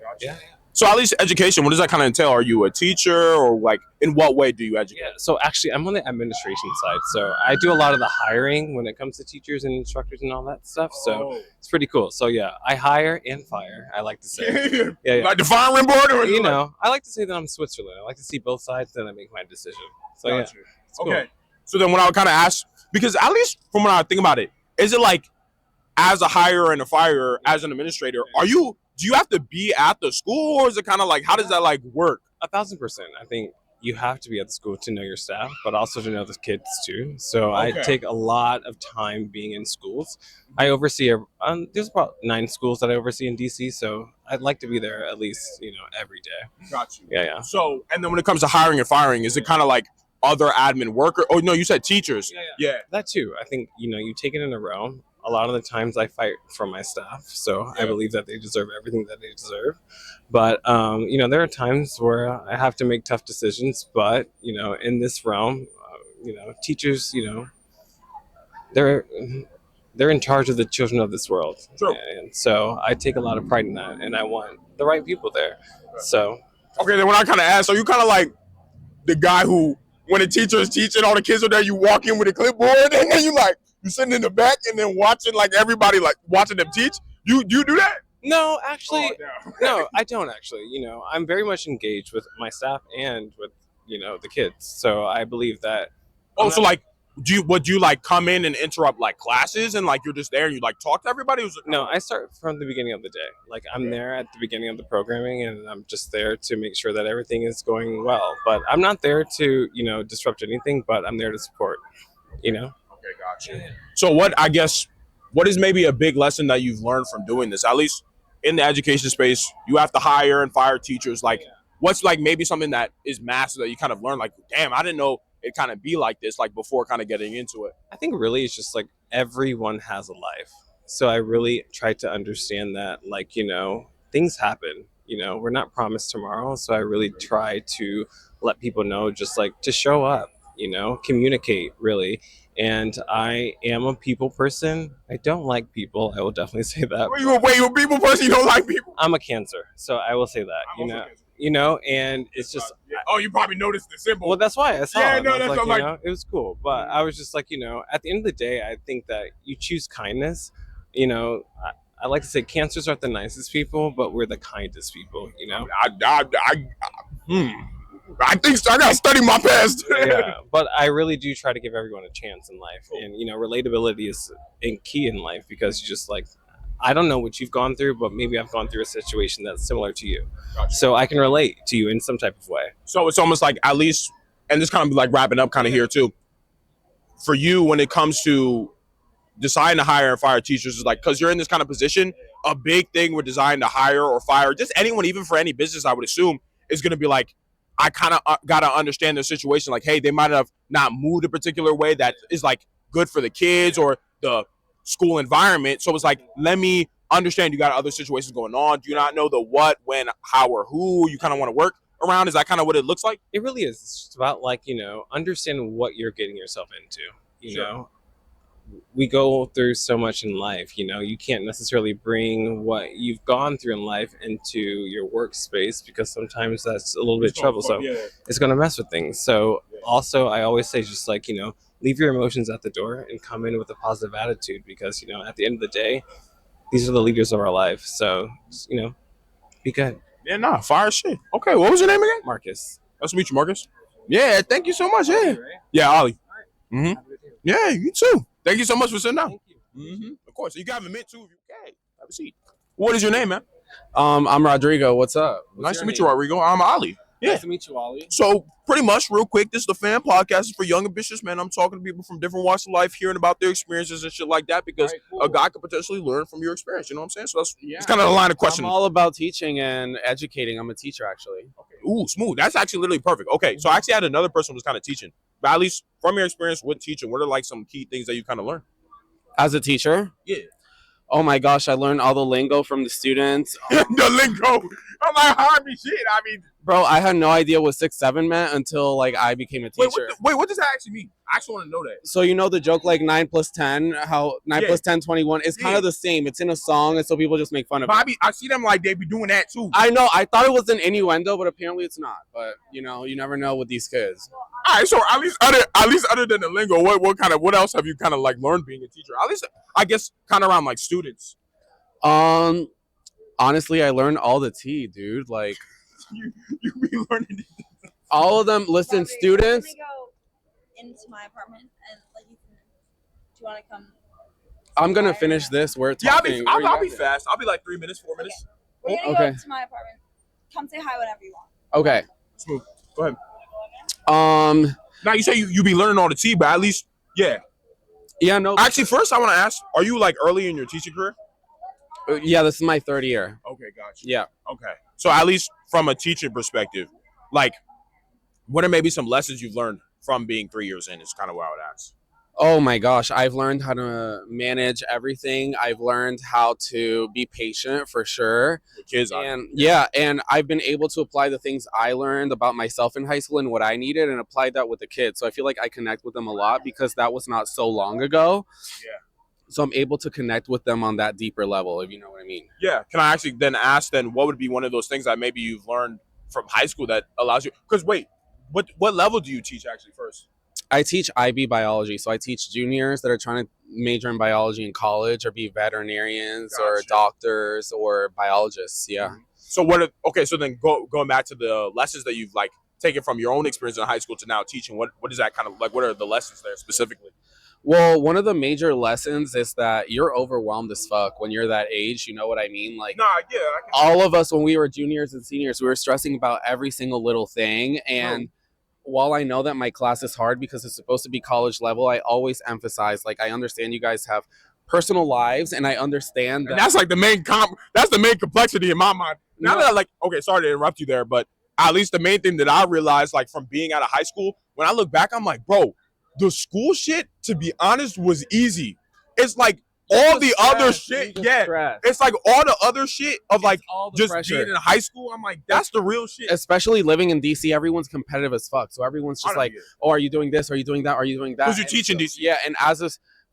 gotcha. Yeah. So at least education, what does that kind of entail? Are you a teacher, or like in what way do you educate? Yeah, so actually I'm on the administration side. So I do a lot of the hiring when it comes to teachers and instructors and all that stuff. So it's pretty cool. So yeah, I hire and fire, I like to say. Yeah. Like the firing board, or You know, I like to say that I'm Switzerland. I like to see both sides, then I make my decision. So Gotcha. yeah. It's cool. Okay. So then when I would kind of ask, because at least from when I think about it, is it like as a hire and a fire, as an administrator, do you have to be at the school, or is it kind of like, how does that like work? 1,000%. I think you have to be at the school to know your staff, but also to know the kids too. So I take a lot of time being in schools. I oversee, there's about 9 schools that I oversee in DC. So I'd like to be there at least, every day. Gotcha. Yeah. So, and then when it comes to hiring and firing, is it kind of like other admin worker? Oh no, you said teachers. Yeah. That too. I think, you take it in a row. A lot of the times I fight for my staff, so I believe that they deserve everything that they deserve. But, there are times where I have to make tough decisions, but, in this realm, teachers, they're in charge of the children of this world. True. And so I take a lot of pride in that, and I want the right people there. So. Okay, then when I kind of ask, so you kind of like the guy who, when the teacher is teaching, all the kids are there, you walk in with a clipboard, and then you're sitting in the back and then watching like everybody like watching them teach. You do that? No, actually, Oh, no, I don't actually. I'm very much engaged with my staff and with, the kids. So I believe that. Oh, so like, would you like come in and interrupt like classes and like you're just there and you like talk to everybody? No, I start from the beginning of the day. Like I'm there at the beginning of the programming, and I'm just there to make sure that everything is going well. But I'm not there to, disrupt anything, but I'm there to support, Okay, gotcha. So what is maybe a big lesson that you've learned from doing this? At least in the education space, you have to hire and fire teachers. Like, what's like maybe something that is massive that you kind of learn? Like, damn, I didn't know it kind of be like this. Like before, kind of getting into it. I think really it's just like everyone has a life. So I really try to understand that, like, things happen. We're not promised tomorrow. So I really try to let people know, just like to show up. Communicate really. And I am a people person. I don't like people. I will definitely say that. Wait, you're a people person? You don't like people? I'm a Cancer, so I will say that. And it's just. Oh, you probably noticed the symbol. Well, that's why I saw it. No, that's like, it was cool. But I was just like, at the end of the day, I think that you choose kindness. I like to say Cancers aren't the nicest people, but we're the kindest people. I think so. I gotta study my past. Yeah, but I really do try to give everyone a chance in life, and relatability is key in life, because you just like, I don't know what you've gone through, but maybe I've gone through a situation that's similar to you, so I can relate to you in some type of way. So it's almost like, at least, and this kind of like wrapping up kind of here too, for you when it comes to deciding to hire and fire teachers, is like, because you're in this kind of position, a big thing with deciding to hire or fire just anyone, even for any business, I would assume, is going to be like, I kind of got to understand their situation. Like, hey, they might have not moved a particular way that is like good for the kids or the school environment. So it's like, let me understand you got other situations going on. Do you not know the what, when, how, or who you kind of want to work around? Is that kind of what it looks like? It really is. It's just about like, understanding what you're getting yourself into, you know? We go through so much in life, you can't necessarily bring what you've gone through in life into your workspace, because sometimes that's a little bit troublesome. It's going to mess with things. So also I always say, just like, leave your emotions at the door and come in with a positive attitude, because, at the end of the day, these are the leaders of our life. So, be good. Yeah, nah, fire shit. Okay, what was your name again? Marcus. Nice to meet you, Marcus. Yeah, thank you so much. Yeah. Yeah, Ollie. Mm-hmm. Yeah, you too. Thank you so much for sitting down. Thank you. Mm-hmm. Of course. You got a mint too if you can. Have a seat. What is your name, man? I'm Rodrigo. What's up? Nice to meet you, Rodrigo. I'm Ollie. Yeah. Nice to meet you, Ollie. So pretty much, real quick, this is the FAM podcast. It's for young ambitious men. I'm talking to people from different walks of life, hearing about their experiences and shit like that, because a guy could potentially learn from your experience. You know what I'm saying? So that's kind of the line of questioning. I'm all about teaching and educating. I'm a teacher, actually. Okay. Ooh, smooth. That's actually literally perfect. Okay, so I actually had another person who was kind of teaching. But at least from your experience with teaching, what are like some key things that you kind of learned? As a teacher? Yeah. Oh my gosh, I learned all the lingo from the students. The lingo. I'm like, Harvey, shit. I mean, Bro, I had no idea what 6-7 meant until like I became a teacher. wait, what does that actually mean? I actually want to know that. So you know the joke like 9 plus 10, how 9 Yeah. plus 10, 21 is kind Yeah. of the same. It's in a song, and so people just make fun of it. I see them like they be doing that too. I know. I thought it was an innuendo, but apparently it's not. But you know, you never know with these kids. All right, so at least other than the lingo, what else have you kind of like learned being a teacher? At least I guess kind of around like students. Honestly, I learned all the tea, dude. Like You be learning. all of them. Listen, students. Let me go into my apartment and like you can. Do you want to come? I'm gonna finish this. We're Yeah, talking. I'll be fast. I'll be like 3 minutes, 4 minutes. We're gonna Okay. go to my apartment. Come say hi whenever you want. Okay. Smooth. Go ahead. Um. Now you say you be learning all the tea, but at least yeah. Yeah. No. Actually, first I want to ask: are you like early in your teaching career? Yeah. This is my 3rd year. Okay, gotcha. Yeah. Okay, so at least from a teaching perspective, like, what are maybe some lessons you've learned from being 3 years in? Is kind of what I would ask. Oh my gosh, I've learned how to manage everything. I've learned how to be patient for sure. The kids, And yeah, and I've been able to apply the things I learned about myself in high school and what I needed and applied that with the kids. So I feel like I connect with them a lot because that was not so long ago. Yeah. So I'm able to connect with them on that deeper level, if you know what I mean. yeah. Can I actually then ask what would be one of those things that maybe you've learned from high school that allows you? Because wait, what level do you teach actually first? I teach IB biology, so I teach juniors that are trying to major in biology in college or be veterinarians or Gotcha. doctors or biologists. Yeah. So so then going back to the lessons that you've like taken from your own experience in high school to now teaching, what is that kind of like? What are the lessons there specifically? Well, one of the major lessons is that you're overwhelmed as fuck when you're that age. You know what I mean? Like Nah, yeah, I can. all of us when we were juniors and seniors, we were stressing about every single little thing. And while I know that my class is hard because it's supposed to be college level, I always emphasize, like, I understand you guys have personal lives, and I understand that. And that's like that's the main complexity in my mind. Now that okay, sorry to interrupt you there, but at least the main thing that I realized, like from being out of high school, when I look back, I'm like, bro, the school shit, to be honest, was easy. It's like all the other shit, yeah. It's like all the other shit of like just pressure. being in high school. I'm like, that's the real shit. Especially living in DC, everyone's competitive as fuck. So everyone's just like, oh, are you doing this? Are you doing that? Are you doing that? Because you're And teaching so- DC. Yeah, and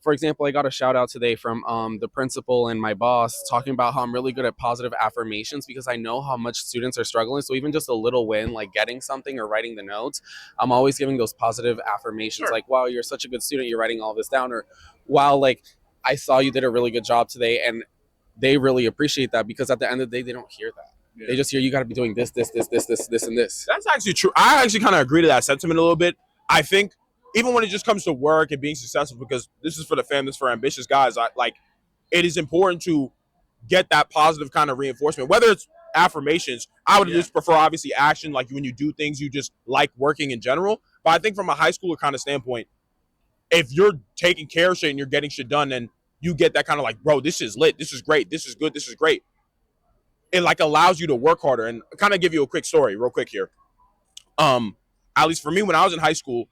for example, I got a shout out today from the principal and my boss talking about how I'm really good at positive affirmations because I know how much students are struggling. So even just a little win, like getting something or writing the notes, I'm always giving those positive affirmations. Sure. Like, wow, you're such a good student. You're writing all this down. Or, wow, like, I saw you did a really good job today. And they really appreciate that because at the end of the day, they don't hear that. Yeah. They just hear you got to be doing this, and this. That's actually true. I actually kind of agree to that sentiment a little bit. I think even when it just comes to work and being successful, because this is for the fam, this is for ambitious guys, it is important to get that positive kind of reinforcement, whether it's affirmations. I would just prefer obviously action, like when you do things you just like working in general. But I think from a high schooler kind of standpoint, if you're taking care of shit and you're getting shit done, then you get that kind of like, bro, this is lit, this is great, this is good, this is great. It like allows you to work harder. And kind of give you a quick story real quick here. At least for me, when I was in high school,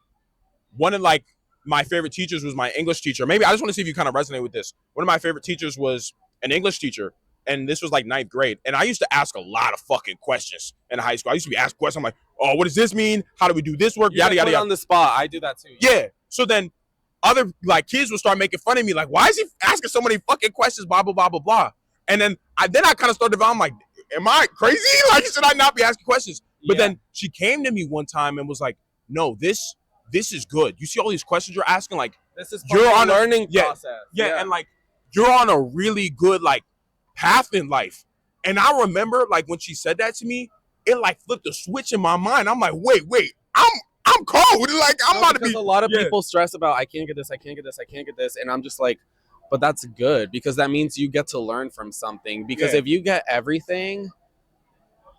one of like my favorite teachers was my English teacher. Maybe I just want to see if you kind of resonate with this. One of my favorite teachers was an English teacher, and this was like 9th grade. And I used to ask a lot of fucking questions in high school. I used to be asked questions. I'm like, oh, what does this mean? How do we do this work? Yada yada Yada. on the spot. I do that too. Yeah. So then other like kids would start making fun of me, like, why is he asking so many fucking questions? Blah blah blah blah blah. And then I kind of started. I'm like, am I crazy? Like, should I not be asking questions? But then she came to me one time and was like, no, this is good. You see all these questions you're asking, like, This is You're on a- learning yeah, process. yeah, and like you're on a really good like path in life. And I remember like when she said that to me, it like flipped a switch in my mind. I'm like, wait, I'm cold. Like I'm about to be. A lot of yeah. people stress about I can't get this, and I'm just like, but that's good because that means you get to learn from something. Because Yeah. if you get everything,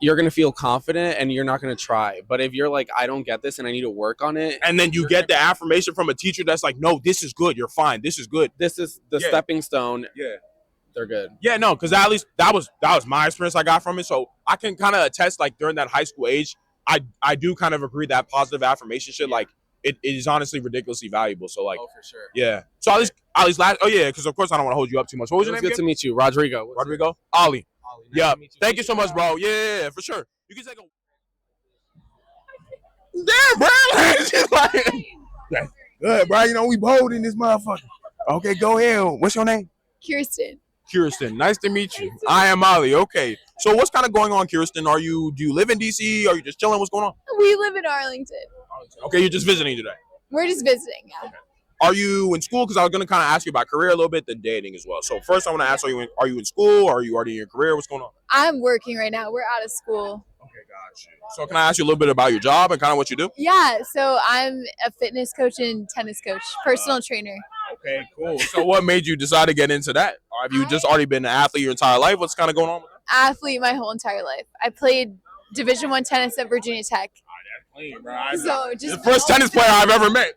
you're gonna feel confident and you're not gonna try. But if you're like, I don't get this and I need to work on it, And then you get the affirmation from a teacher that's like, no, this is good. You're fine. This is good. this is the Yeah. stepping stone. Yeah. They're good. Yeah, no, because at least that was my experience I got from it. So I can kind of attest, like during that high school age, I do kind of agree that positive affirmation shit, like it is honestly ridiculously valuable. So like, Oh, for sure. yeah. So at least last. Oh yeah, because of course I don't want to hold you up too much. What was It your was name good to again? meet you, Rodrigo. What's Rodrigo. Ollie. Ollie, nice Yeah. to meet you. Thank you so much, bro. Yeah, for sure. You can take a. Damn, bro. She's like, good, bro. You know we bold in this motherfucker. Okay, go ahead. What's your name? Kirsten. Kirsten. Nice to meet you. I am Ollie. Okay. So what's kind of going on, Kirsten? Do you live in DC? Are you just chilling? What's going on? We live in Arlington. Okay, you're just visiting today. We're just visiting. Yeah. Are you in school? Because I was going to kind of ask you about career a little bit, then dating as well. So first I want to ask, are you in school? Or are you already in your career? What's going on? I'm working right now. We're out of school. Okay, gotcha. So can I ask you a little bit about your job and kind of what you do? Yeah, so I'm a fitness coach and tennis coach, personal trainer. Okay, cool. So what made you decide to get into that? Or have you just already been an athlete your entire life? What's kind of going on with that? Athlete my whole entire life. I played Division I tennis at Virginia Tech. Clean, bro. So just the first tennis player I've ever met.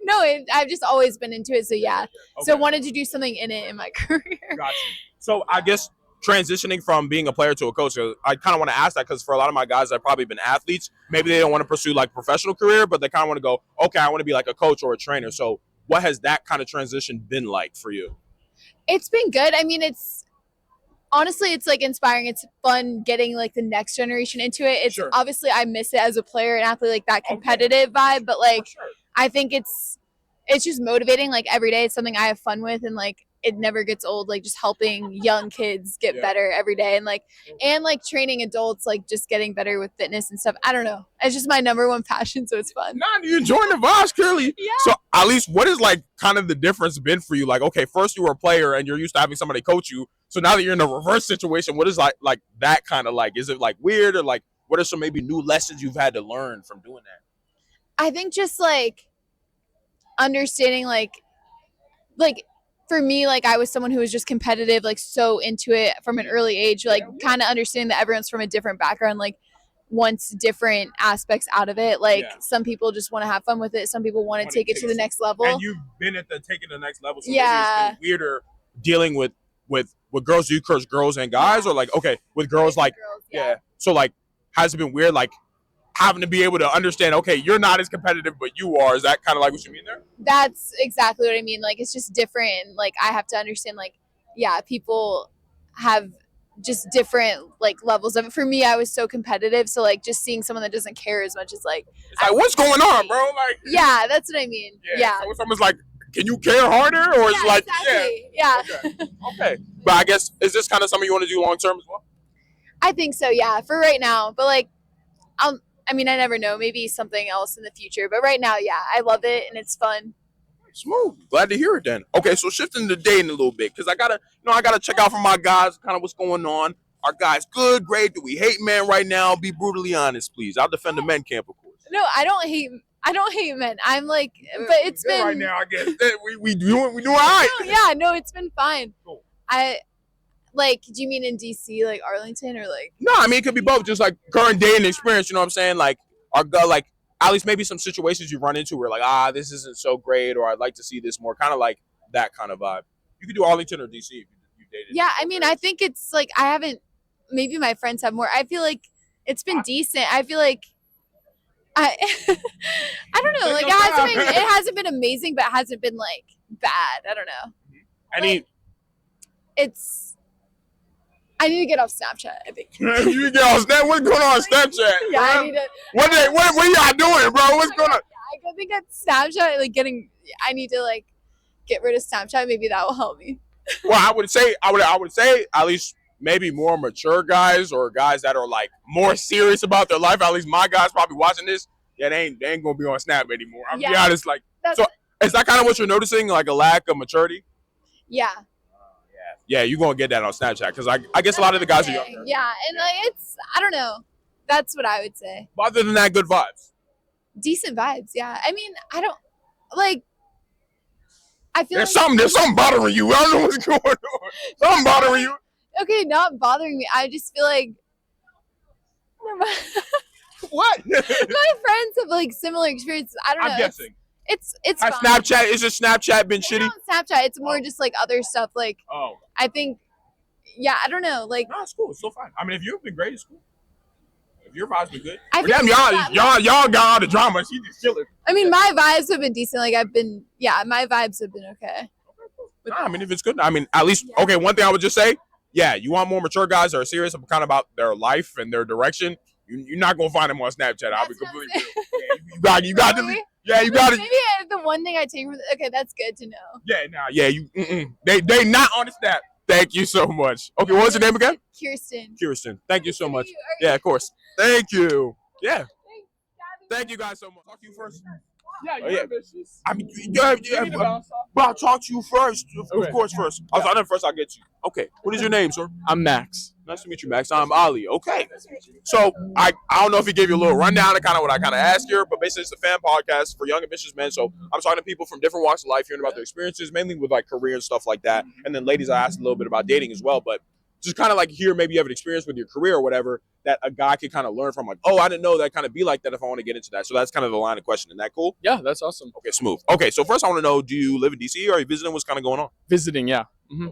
No, I've just always been into it. So yeah, so Okay. wanted to do something in it in my career. Gotcha. So I guess transitioning from being a player to a coach, I kind of want to ask that because for a lot of my guys that have probably been athletes, maybe they don't want to pursue like professional career, but they kind of want to go, okay, I want to be like a coach or a trainer. So what has that kind of transition been like for you? It's been good. I mean, it's honestly, it's like inspiring. It's fun getting like the next generation into it. It's Sure. obviously I miss it as a player and athlete, like that competitive vibe, but like For sure. I think it's just motivating. Like every day, it's something I have fun with, and like it never gets old. Like just helping young kids get Yeah. better every day, and like training adults, like just getting better with fitness and stuff. I don't know. It's just my number one passion, so it's fun. Nah, you enjoying the vibes, clearly. Yeah. So at least what is like kind of the difference been for you? Like, okay, first you were a player and you're used to having somebody coach you. So now that you're in a reverse situation, what is like that kind of like? Is it like weird or like what are some maybe new lessons you've had to learn from doing that? I think just like understanding like for me, like I was someone who was just competitive, like so into it from an early age, like kind of understanding that everyone's from a different background, like wants different aspects out of it. Like Yeah. some people just want to have fun with it. Some people want to take it to the next level. And you've been at the taking the next level. So Yeah. maybe it's been weirder dealing with girls. Do you curse girls and guys or like, okay, with girls like, Girls, yeah. So like, has it been weird like having to be able to understand, okay, you're not as competitive, but you are. Is that kind of like what you mean there? That's exactly what I mean. Like it's just different. Like I have to understand like, yeah, people have just different like levels of it. For me, I was so competitive. So like just seeing someone that doesn't care as much is like, It's like, what's going on, bro? Like, yeah, that's what I mean. Yeah. So someone's like, can you care harder? Or it's like, exactly. Yeah. yeah. Okay. But I guess, is this kind of something you want to do long term as well? I think so, yeah, for right now. But like, I never know. Maybe something else in the future. But right now, yeah, I love it and it's fun. Smooth. Glad to hear it then. Okay, so shifting to dating a little bit, because I gotta check out from my guys kind of what's going on. Our guys good, great? Do we hate men right now? Be brutally honest, please. I'll defend the men camp, of course. No, I don't hate men. I'm like, but it's been right now, I guess. We doing all right. No, yeah, no, it's been fine. Cool. Do you mean in DC, like Arlington, or like? No, I mean it could be both. Just like current dating experience, you know what I'm saying? Like at least maybe some situations you run into where like, this isn't so great, or I'd like to see this more, kind of like that kind of vibe. You could do Arlington or DC if you dated. Yeah, I mean, I think it's like I haven't. Maybe my friends have more. I feel like it's been decent. I feel like I don't know. Like it hasn't been amazing, but it hasn't been like bad. I don't know. I need to get off Snapchat, I think. You get on Snapchat? What's going on Snapchat? Yeah, I need to. What y'all doing, bro? What's going on? I think at Snapchat, I need to like get rid of Snapchat. Maybe that will help me. Well, I would say at least maybe more mature guys or guys that are like more serious about their life. At least my guys probably watching this. Yeah, they ain't gonna be on Snap anymore. I'll be honest. Like, so is that kind of what you're noticing? Like a lack of maturity? Yeah. Yeah, you're gonna get that on Snapchat because I guess a lot of the guys are younger. Yeah, and like I don't know. That's what I would say. But other than that, good vibes. Decent vibes, yeah. I mean, I don't like. I feel there's something bothering you. I don't know what's going on. Something bothering you. Okay, not bothering me. I just feel like what? My friends have like similar experiences. I don't know. I'm guessing. It's Has fine. Snapchat is your Snapchat been shitty? Not Snapchat. It's more just like other stuff. Like I think, yeah, I don't know. Like no, it's cool. It's still fine. I mean, if you've been great, it's cool. Your vibes been good. I Damn, y'all got all the drama. She just chilling. I mean, my vibes have been decent. Like my vibes have been okay. Nah, I mean, if it's good, I mean, at least okay. One thing I would just say, yeah, you want more mature guys that are serious kind of about their life and their direction. You're not gonna find them on Snapchat. I'll be completely real. Yeah, you got to. Yeah, you got it. Maybe the one thing I take from okay, that's good to know. Yeah, nah, yeah, you. They not on the Snap. Thank you so much. Okay, what's your name again? Kirsten. Thank you so much. Yeah, of course. Thank you. Yeah. Thank you guys so much. Talk to you first. Yeah, you're ambitious. I mean, but I'll talk to you first. Of course, first. I'll first. I'll get you. Okay. What is your name, sir? I'm Max. Nice to meet you, Max. I'm Ali. Okay. So I don't know if he gave you a little rundown of kind of what I kind of asked here, but basically it's a fan podcast for young ambitious men. So I'm talking to people from different walks of life, hearing about their experiences, mainly with like career and stuff like that. And then ladies, I asked a little bit about dating as well, but just kind of like hear maybe you have an experience with your career or whatever that a guy could kind of learn from. Like, oh, I didn't know that kind of be like that if I want to get into that. So that's kind of the line of question. Isn't that cool? Yeah, that's awesome. Okay, smooth. Okay, so first I want to know, do you live in DC or are you visiting? What's kind of going on? Visiting, yeah.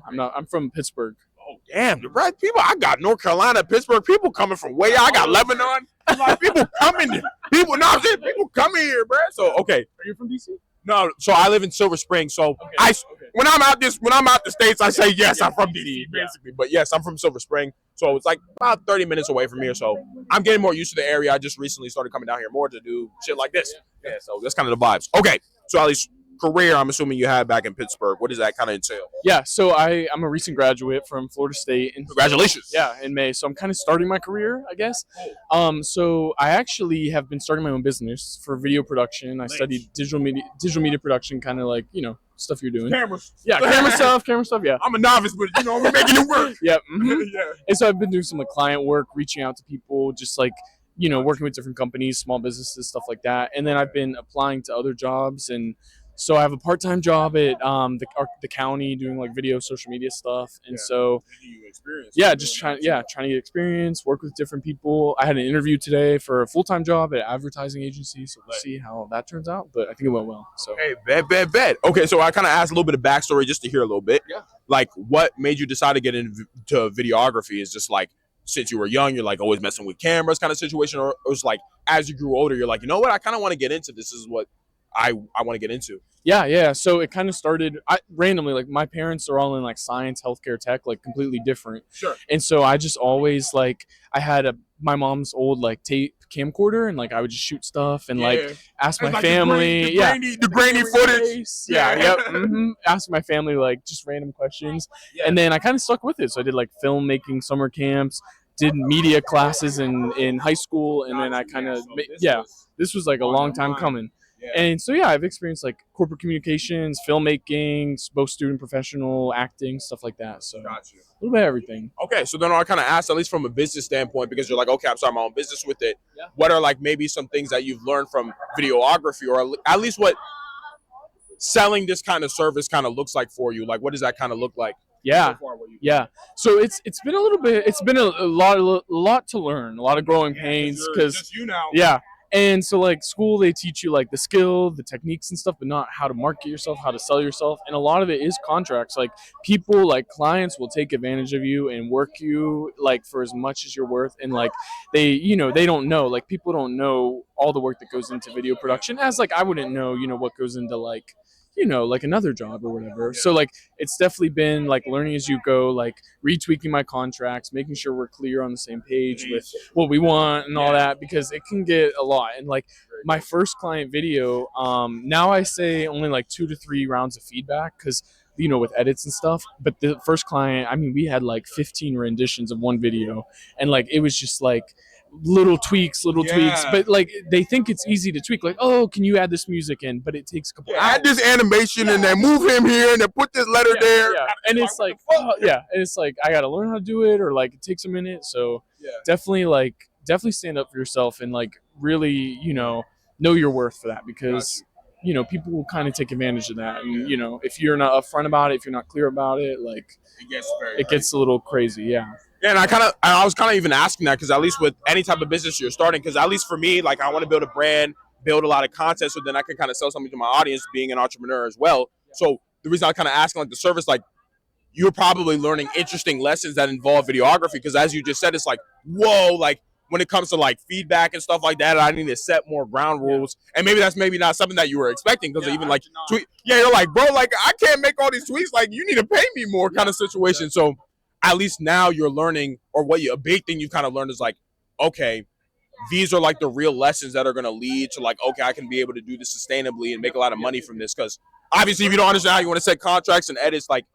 I'm from Pittsburgh. Oh, damn, the right people. I got North Carolina, Pittsburgh, people coming from way out. I got Lebanon. Like, people coming. People coming here, bro. So, okay. Are you from DC? No, so I live in Silver Spring. So when I'm out the States, I say yes, I'm from DC, basically. But yes, I'm from Silver Spring. So it's like about 30 minutes away from here. So I'm getting more used to the area. I just recently started coming down here more to do shit like this. Yeah, so that's kind of the vibes. Okay. So at least career, I'm assuming you had back in Pittsburgh. What does that kind of entail? Yeah, so I'm a recent graduate from Florida State. Congratulations. Yeah, in May. So I'm kind of starting my career, I guess. So I actually have been starting my own business for video production. I studied digital media production, kind of like, stuff you're doing. Cameras. Yeah, camera stuff, yeah. I'm a novice, but we're making it work. Yep. Yeah. And so I've been doing some like client work, reaching out to people, just like, working with different companies, small businesses, stuff like that. And then I've been applying to other jobs, and so I have a part-time job at the county doing like video, social media stuff. And so, just trying to get experience, work with different people. I had an interview today for a full-time job at an advertising agency. So we'll see how that turns out, but I think it went well. So, hey, bet. Okay, so I kind of asked a little bit of backstory just to hear a little bit. Yeah. Like, what made you decide to get into videography? Is just like, since you were young, you're like always messing with cameras kind of situation, or it was like as you grew older, you're like, you know what, I kind of want to get into this. This is what I want to get into. Yeah. So it kind of started randomly. Like my parents are all in like science, healthcare, tech, like completely different. Sure. And so I just always like I had my mom's old like tape camcorder, and like I would just shoot stuff and like ask my family. The grainy footage. Yeah. Yep. Ask my family like just random questions, and then I kind of stuck with it. So I did like filmmaking summer camps, did media classes in high school, and then I kind of this was like a long time coming. Yeah. And so, I've experienced like corporate communications, filmmaking, both student, professional, acting, stuff like that. So a little bit of everything. Okay. So then I kind of asked, at least from a business standpoint, because you're like, okay, I'm starting my own business with it. Yeah. What are like maybe some things that you've learned from videography, or at least what selling this kind of service kind of looks like for you? Like, what does that kind of look like? Yeah. So it's been a little bit, it's been a lot to learn, a lot of growing pains, because yeah. And so like school, they teach you like the skill, the techniques and stuff, but not how to market yourself, how to sell yourself. And a lot of it is contracts. Like people, like clients will take advantage of you and work you like for as much as you're worth. And like they don't know, like people don't know all the work that goes into video production, as like I wouldn't know, what goes into like, like another job or whatever. So like it's definitely been like learning as you go, like retweaking my contracts, making sure we're clear on the same page with what we want and all that, because it can get a lot. And like my first client video, now I say only like 2 to 3 rounds of feedback, because with edits and stuff. But the first client, I mean, we had like 15 renditions of one video, and like it was just like little tweaks, but like they think it's easy to tweak, like, oh, can you add this music in, but it takes a couple hours. Add this animation and then move him here and then put this letter there. And it's like and it's like I gotta learn how to do it, or like it takes a minute. So definitely stand up for yourself and like really know your worth for that, because people will kind of take advantage of that. And if you're not upfront about it, if you're not clear about it, like it gets a little crazy. Yeah, and I was kind of even asking that because at least with any type of business you're starting, because at least for me, like I want to build a brand, build a lot of content, so then I can kind of sell something to my audience, being an entrepreneur as well. So the reason I kind of asking like the service, like you're probably learning interesting lessons that involve videography, because as you just said, it's like, whoa, like when it comes to like feedback and stuff like that, I need to set more ground rules. And maybe that's not something that you were expecting because even like tweet, you're like, bro, like I can't make all these tweets. Like you need to pay me more kind of situation. So at least now you're learning, or a big thing you kind of learned is like, okay, these are like the real lessons that are going to lead to like, okay, I can be able to do this sustainably and make a lot of money from this. Because obviously, if you don't understand how you want to set contracts and edits, like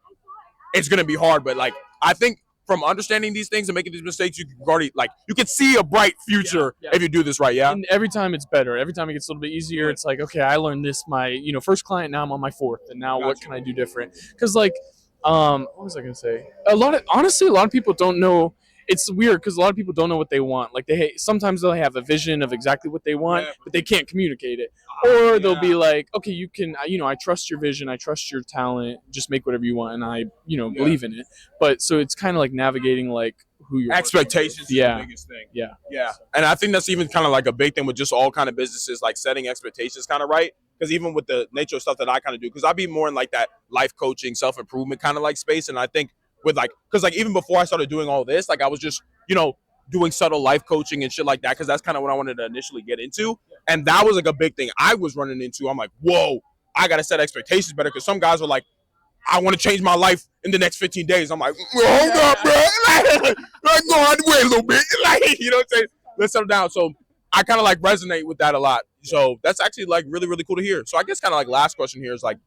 it's going to be hard. But like, I think from understanding these things and making these mistakes, you can already like you can see a bright future if you do this right. Yeah. And every time it's better. Every time it gets a little bit easier. It's like, okay, I learned this my first client. Now I'm on my fourth, and now what can I do different? Because like, what was I gonna say? Honestly, a lot of people don't know. It's weird because a lot of people don't know what they want. Like sometimes they'll have a vision of exactly what they want, but they can't communicate it. Or they'll be like, okay, you can, I trust your vision, I trust your talent, just make whatever you want, and I, believe in it. But so it's kind of like navigating like who your expectations is the biggest thing. Yeah. And I think that's even kind of like a big thing with just all kind of businesses, like setting expectations kind of right. Because even with the nature of stuff that I kind of do, because I'd be more in like that life coaching, self-improvement kind of like space. And I think with like, because like even before I started doing all this, like I was just, doing subtle life coaching and shit like that, because that's kind of what I wanted to initially get into. And that was like a big thing I was running into. I'm like, whoa, I got to set expectations better, because some guys are like, I want to change my life in the next 15 days. I'm like, hold up, bro. Like, go on, wait a little bit. Like, you know what I'm saying? Let's settle down. So I kind of like resonate with that a lot. So that's actually like really, really cool to hear. So I guess kind of like last question here is like,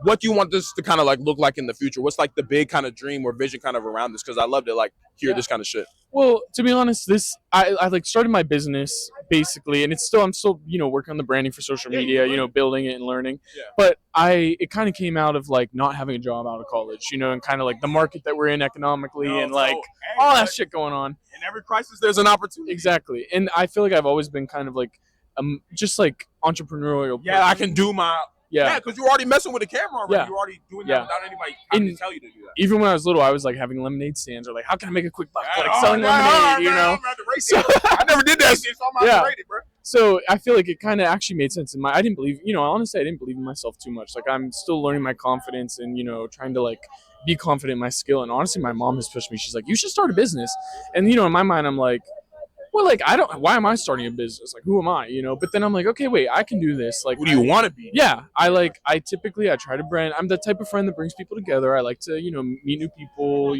what do you want this to kind of like look like in the future? What's like the big kind of dream or vision kind of around this? Because I love to like hear this kind of shit. Well, to be honest, I like started my business basically, and I'm still working on the branding for social media, building it and learning. Yeah. But it kind of came out of like not having a job out of college, and kind of like the market that we're in economically and like all that shit going on. In every crisis, there's an opportunity. Exactly, and I feel like I've always been kind of like just like entrepreneurial. Yeah, person. I can do my. Yeah, because you're already messing with the camera already. Yeah. You're already doing that without anybody having to tell you to do that. Even when I was little, I was like having lemonade stands, or like, how can I make a quick buck? Like selling lemonade, So, I never did that shit, so I'm about to rate it, bro. So I feel like it kind of actually made sense. I didn't believe, honestly, I didn't believe in myself too much. Like I'm still learning my confidence and, trying to like be confident in my skill. And honestly, my mom has pushed me. She's like, you should start a business. And, in my mind, I'm like, well, like, why am I starting a business? Like, who am I, But then I'm like, okay, wait, I can do this. Like, who do you want to be? Yeah. I try to brand. I'm the type of friend that brings people together. I like to, meet new people,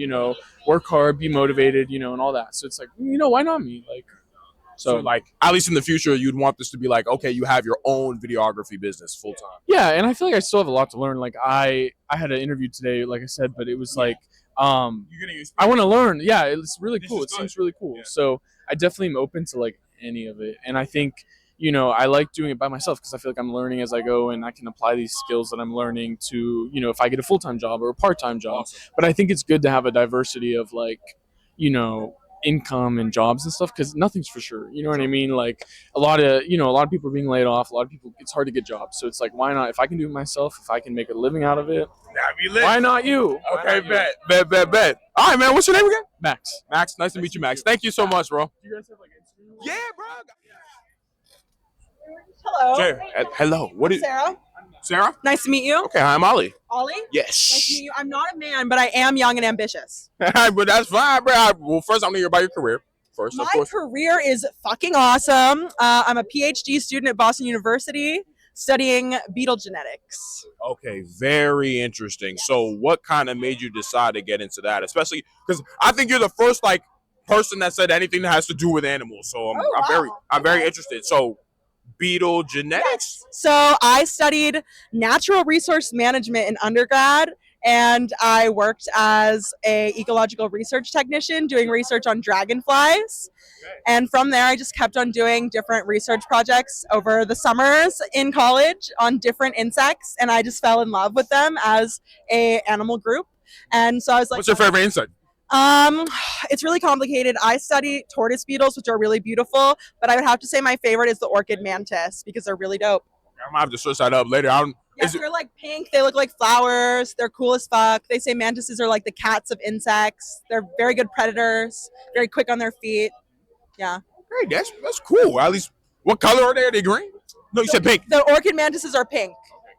work hard, be motivated, and all that. So it's like, why not me? Like, so like, at least in the future, you'd want this to be like, okay, you have your own videography business full time. Yeah. And I feel like I still have a lot to learn. Like I had an interview today, like I said, but it was like, I want to learn. Yeah. It's really cool. It seems really cool. Yeah. So I definitely am open to like any of it. And I think, I like doing it by myself because I feel like I'm learning as I go, and I can apply these skills that I'm learning to, if I get a full-time job or a part-time job. Awesome. But I think it's good to have a diversity of like, income and jobs and stuff, because nothing's for sure. You know what I mean? Like a lot of people are being laid off. A lot of people, it's hard to get jobs. So it's like, why not? If I can do it myself, if I can make a living out of it, why not you? Okay, bet. All right, man. What's your name again? Max. Max, nice to meet you, Max. Thank you so much, bro. Do you guys have like Instagram? Yeah, bro. Hello. Hello. What is Sarah? Sarah? Nice to meet you. Okay, I'm Ollie. Ollie? Yes. Nice to meet you. I'm not a man, but I am young and ambitious. But that's fine, bro. Well, first, I'm going to hear about your career. First, my career is fucking awesome. I'm a PhD student at Boston University studying beetle genetics. Okay, very interesting. Yeah. So what kind of made you decide to get into that? Especially because I think you're the first like person that said anything that has to do with animals. So I'm very interested. So beetle genetics? Yes. So I studied natural resource management in undergrad, and I worked as a ecological research technician doing research on dragonflies. Okay. And from there, I just kept on doing different research projects over the summers in college on different insects, and I just fell in love with them as a animal group. And so I was like, what's your favorite insect? It's really complicated. I study tortoise beetles, which are really beautiful, but I would have to say my favorite is the orchid mantis because they're really dope. I might have to search that up later. They're like pink. They look like flowers. They're cool as fuck. They say mantises are like the cats of insects. They're very good predators, very quick on their feet. Yeah. Great. That's cool. At least, what color are they? Are they green? No, you said pink. The orchid mantises are pink.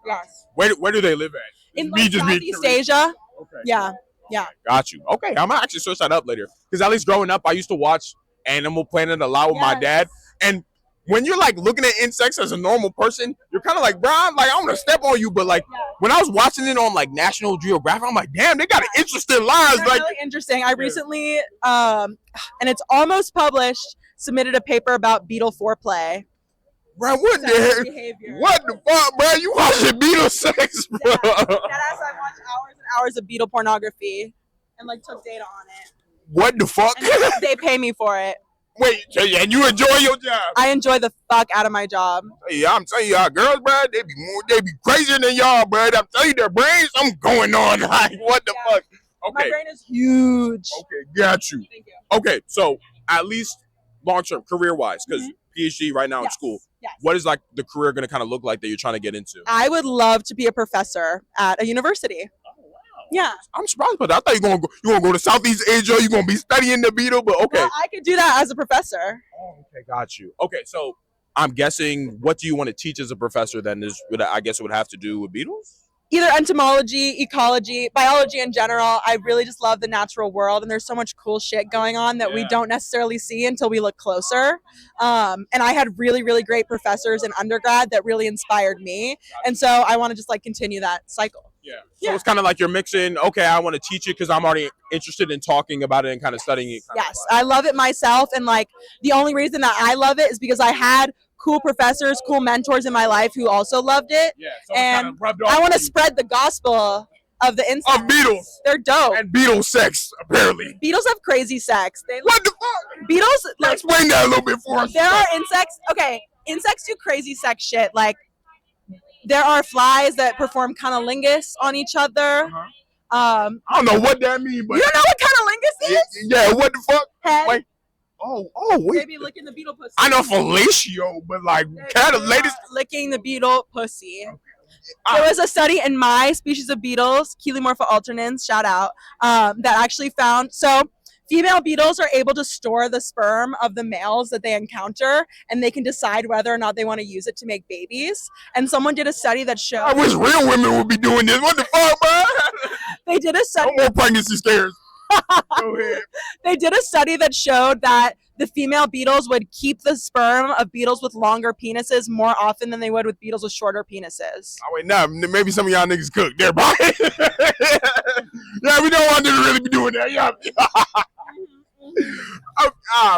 Yes. Where do they live at? In like Southeast Asia. Okay. Yeah. Yeah. Got you. Okay, I'm gonna actually search that up later. Because at least growing up, I used to watch Animal Planet a lot with my dad. And when you're like looking at insects as a normal person, you're kind of like, bro, I'm going to step on you. But like when I was watching it on like National Geographic, I'm like, damn, they got an interesting lives. They're Like really interesting. I recently, and it's almost published, submitted a paper about beetle foreplay. Bro, what the heck? Behavior. What the fuck, bro? You watching beetle sex, bro? That ass, I watched hours and hours of beetle pornography and like took data on it. What the fuck? And they pay me for it. Wait, and you enjoy your job? I enjoy the fuck out of my job. Hey, I'm telling y'all, girls, bro, they be crazier than y'all, bro. I'm telling you, their brains, something going on. Like, what the fuck? Okay. My brain is huge. Okay, got you. Thank you. Okay, so at least long term, career wise, because PhD right now in school. Yes. What is like the career going to kind of look like that you're trying to get into? I would love to be a professor at a university. Yeah. I'm surprised by that. I thought you gonna go to Southeast Asia. You're gonna be studying the beetle, but okay. Well, I could do that as a professor. Oh, okay, got you. Okay, so I'm guessing what do you want to teach as a professor then I guess it would have to do with beetles? Either entomology, ecology, biology in general. I really just love the natural world, and there's so much cool shit going on that we don't necessarily see until we look closer. And I had really, really great professors in undergrad that really inspired me, and so I want to just like continue that cycle. So it's kind of like you're mixing, okay, I want to teach it because I'm already interested in talking about it and kind of studying it. Yes, I love it myself, and like the only reason that I love it is because I had cool professors, cool mentors in my life who also loved it. Yeah, so and I want to spread the gospel of the insects. Of beetles. They're dope. And beetle sex, apparently. Beetles have crazy sex. What the fuck? Beetles, like, explain that a little bit for us. There are insects. Okay, insects do crazy sex shit. Like, there are flies that perform cunnilingus on each other. I don't know what that means, but you don't know what cunnilingus is? Yeah, what the fuck? Head. Wait. Oh, wait. They be licking the beetle pussy. I know fellatio, but like kind of latest licking the beetle pussy. There was a study in my species of beetles, Cheilomorpha alternans, shout out, that actually found female beetles are able to store the sperm of the males that they encounter, and they can decide whether or not they want to use it to make babies. And someone did a study that showed. I wish real women would be doing this. What the fuck, man? They did a study. No more pregnancy scares. Go ahead. They did a study that showed that the female beetles would keep the sperm of beetles with longer penises more often than they would with beetles with shorter penises. Oh wait, nah, maybe some of y'all niggas cook there, bro. Yeah, we don't want them to really be doing that. Yeah.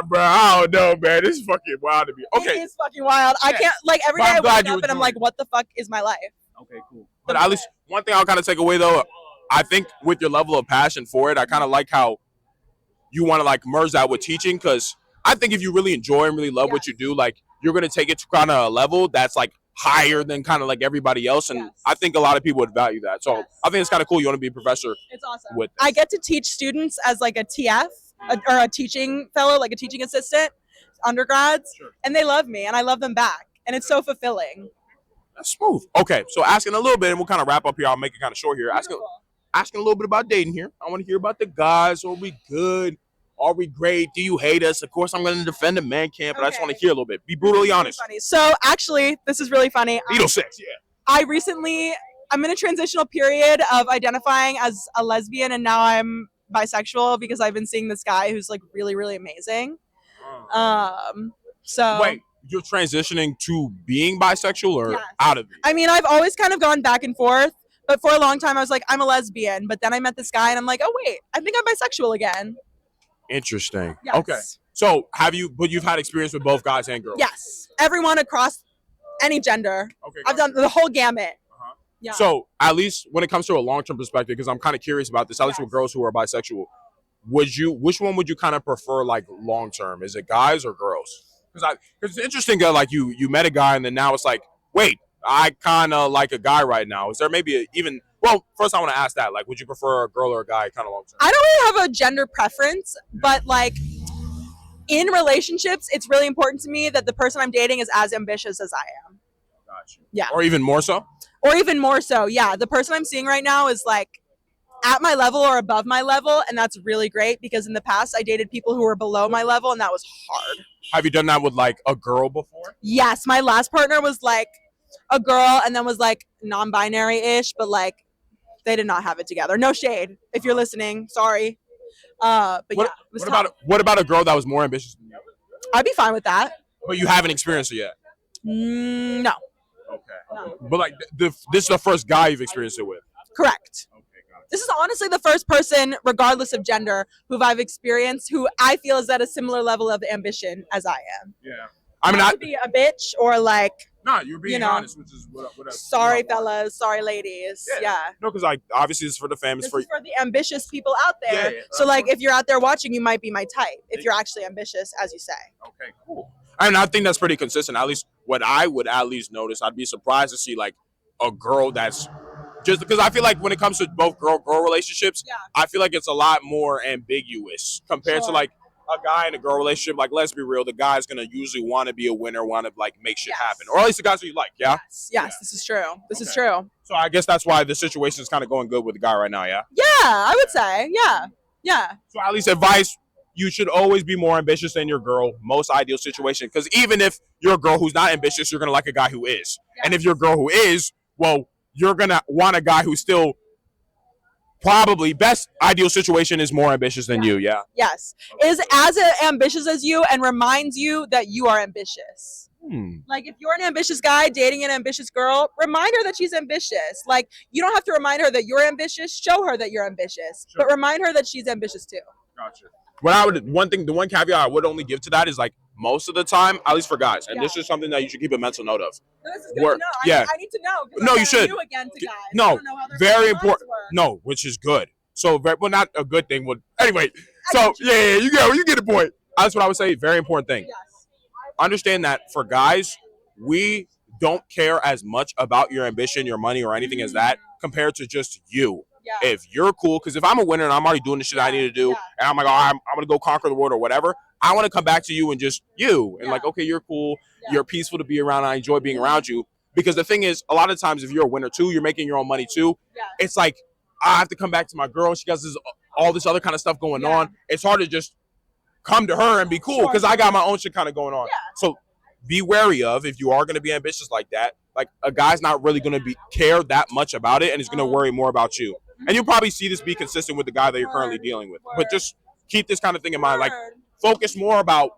Bro, I don't know, man. This is fucking wild to me. Okay, It's fucking wild. I can't, like, every day I wake up and I'm like, what the fuck is my life? Okay, cool. But at least one thing I'll kind of take away though, I think with your level of passion for it, I kind of like how you want to like merge that with teaching, because I think if you really enjoy and really love what you do, like you're gonna take it to kind of a level that's like higher than kind of like everybody else, and I think a lot of people would value that. So I think it's kind of cool. You want to be a professor. It's awesome. With I get to teach students as like a TF or a teaching fellow, like a teaching assistant, undergrads, and they love me, and I love them back, and it's so fulfilling. That's smooth. Okay, so asking a little bit, and we'll kind of wrap up here. I'll make it kind of short here. Asking a little bit about dating here. I want to hear about the guys. Are we good? Are we great? Do you hate us? Of course, I'm going to defend the man camp, but I just want to hear a little bit. Be brutally honest. Funny. So actually, this is really funny. Beetle sex, yeah. I'm in a transitional period of identifying as a lesbian, and now I'm bisexual because I've been seeing this guy who's like really, really amazing. So wait, you're transitioning to being bisexual or out of it? I mean, I've always kind of gone back and forth. But for a long time, I was like, I'm a lesbian. But then I met this guy, and I'm like, oh, wait, I think I'm bisexual again. Interesting. Yes. Okay. So you've had experience with both guys and girls? Yes. Everyone across any gender. Okay. I've done the whole gamut. Yeah. So at least when it comes to a long-term perspective, because I'm kind of curious about this, at least with girls who are bisexual, which one would you kind of prefer, like long-term? Is it guys or girls? Because it's interesting that like you met a guy, and then now it's like, wait, I kind of like a guy right now. Is there maybe first I want to ask that, like, would you prefer a girl or a guy kind of long term? I don't really have a gender preference, but like in relationships, it's really important to me that the person I'm dating is as ambitious as I am. Gotcha. Yeah. Or even more so? Or even more so, yeah. The person I'm seeing right now is like at my level or above my level, and that's really great because in the past I dated people who were below my level, and that was hard. Have you done that with like a girl before? Yes, my last partner was like a girl and then was like non-binary-ish, but like they did not have it together. No shade if you're listening, sorry. But yeah, What, it was what tough. what about a girl that was more ambitious than you? I'd be fine with that. But you haven't experienced it yet. No. Okay. But like this is the first guy you've experienced it with. Correct. Okay, got it. This is honestly the first person, regardless of gender, who I've experienced who I feel is at a similar level of ambition as I am. Yeah. I mean, Not to be a bitch or like, nah, you're being you know, honest, which is what sorry what I want. fellas, sorry ladies. Yeah. No, because like obviously it's for the fans. This For is for the ambitious people out there. Yeah, so of like course. if you're out there watching, you might be my type if you're actually ambitious, as you say. okay, cool. I mean, I think that's pretty consistent. At least what I would at least notice. I'd be surprised to see like a girl that's just because I feel like when it comes to both girl relationships, Yeah. I feel like it's a lot more ambiguous compared to Sure. like a guy in a girl relationship. Like, let's be real, the guy's gonna usually want to be a winner, want to like make shit Yes. happen, or at least the guys who you like. Yeah. Yes, this is true. This is Okay. true. So I guess that's why the situation is kind of going good with the guy right now. Yeah. Yeah, I would say. Yeah. Yeah. So at least advice, you should always be more ambitious than your girl. Most ideal situation, because even if you're a girl who's not ambitious, you're gonna like a guy who is. And if you're a girl who is, well, you're gonna want a guy who's still probably best ideal situation is more ambitious than you. Yeah. Yes. Is as ambitious as you and reminds you that you are ambitious. Like if you're an ambitious guy dating an ambitious girl, remind her that she's ambitious. Like you don't have to remind her that you're ambitious, show her that you're ambitious. Sure. But remind her that she's ambitious too. Gotcha. What I would the one caveat I would only give to that is like most of the time, at least for guys, and this is something that you should keep a mental note of. This is good Work. to know. Yeah. I need to know. 'Cause No, I'm you kinda should. new again to guys. I No, don't know how their very minds important. work. No, which is good. So, well, not a good thing. Well, anyway, so yeah, you get the point. That's what I would say. Very important thing. Yes. Understand that for guys, we don't care as much about your ambition, your money, or anything as that compared to just you. Yeah. If you're cool, because if I'm a winner and I'm already doing the shit I need to do, Yeah. and I'm like, oh, I'm gonna go conquer the world or whatever, I want to come back to you and just you and Yeah. like, okay, you're cool, Yeah. you're peaceful to be around, I enjoy being around you. Because the thing is, a lot of times if you're a winner too, you're making your own money too. Yeah. It's like I have to come back to my girl. She has all this other kind of stuff going Yeah. on. It's hard to just come to her and be cool Sure. because I got my own shit kind of going on. Yeah. So be wary of if you are going to be ambitious like that. Like a guy's not really going to care that much about it, and he's going to worry more about you. And you'll probably see this be consistent with the guy that you're currently dealing with. But just keep this kind of thing in mind. Like focus more about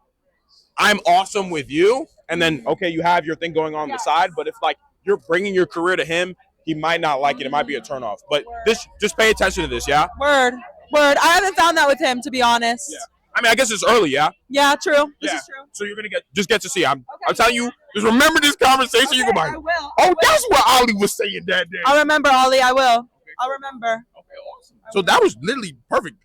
I'm awesome with you, and then okay, you have your thing going on the side. But if like you're bringing your career to him, he might not like it. It might be a turnoff. But just pay attention to this, yeah. Word. I haven't found that with him, to be honest. Yeah. I mean, I guess it's early, yeah. Yeah, true. This Yeah. is true. So you're gonna get to see. I'm telling you, just remember this conversation. You can I like, will. oh, that's what Ollie was saying that day. I'll remember, Ollie. I will. I'll remember. Okay, awesome. So that was literally perfect.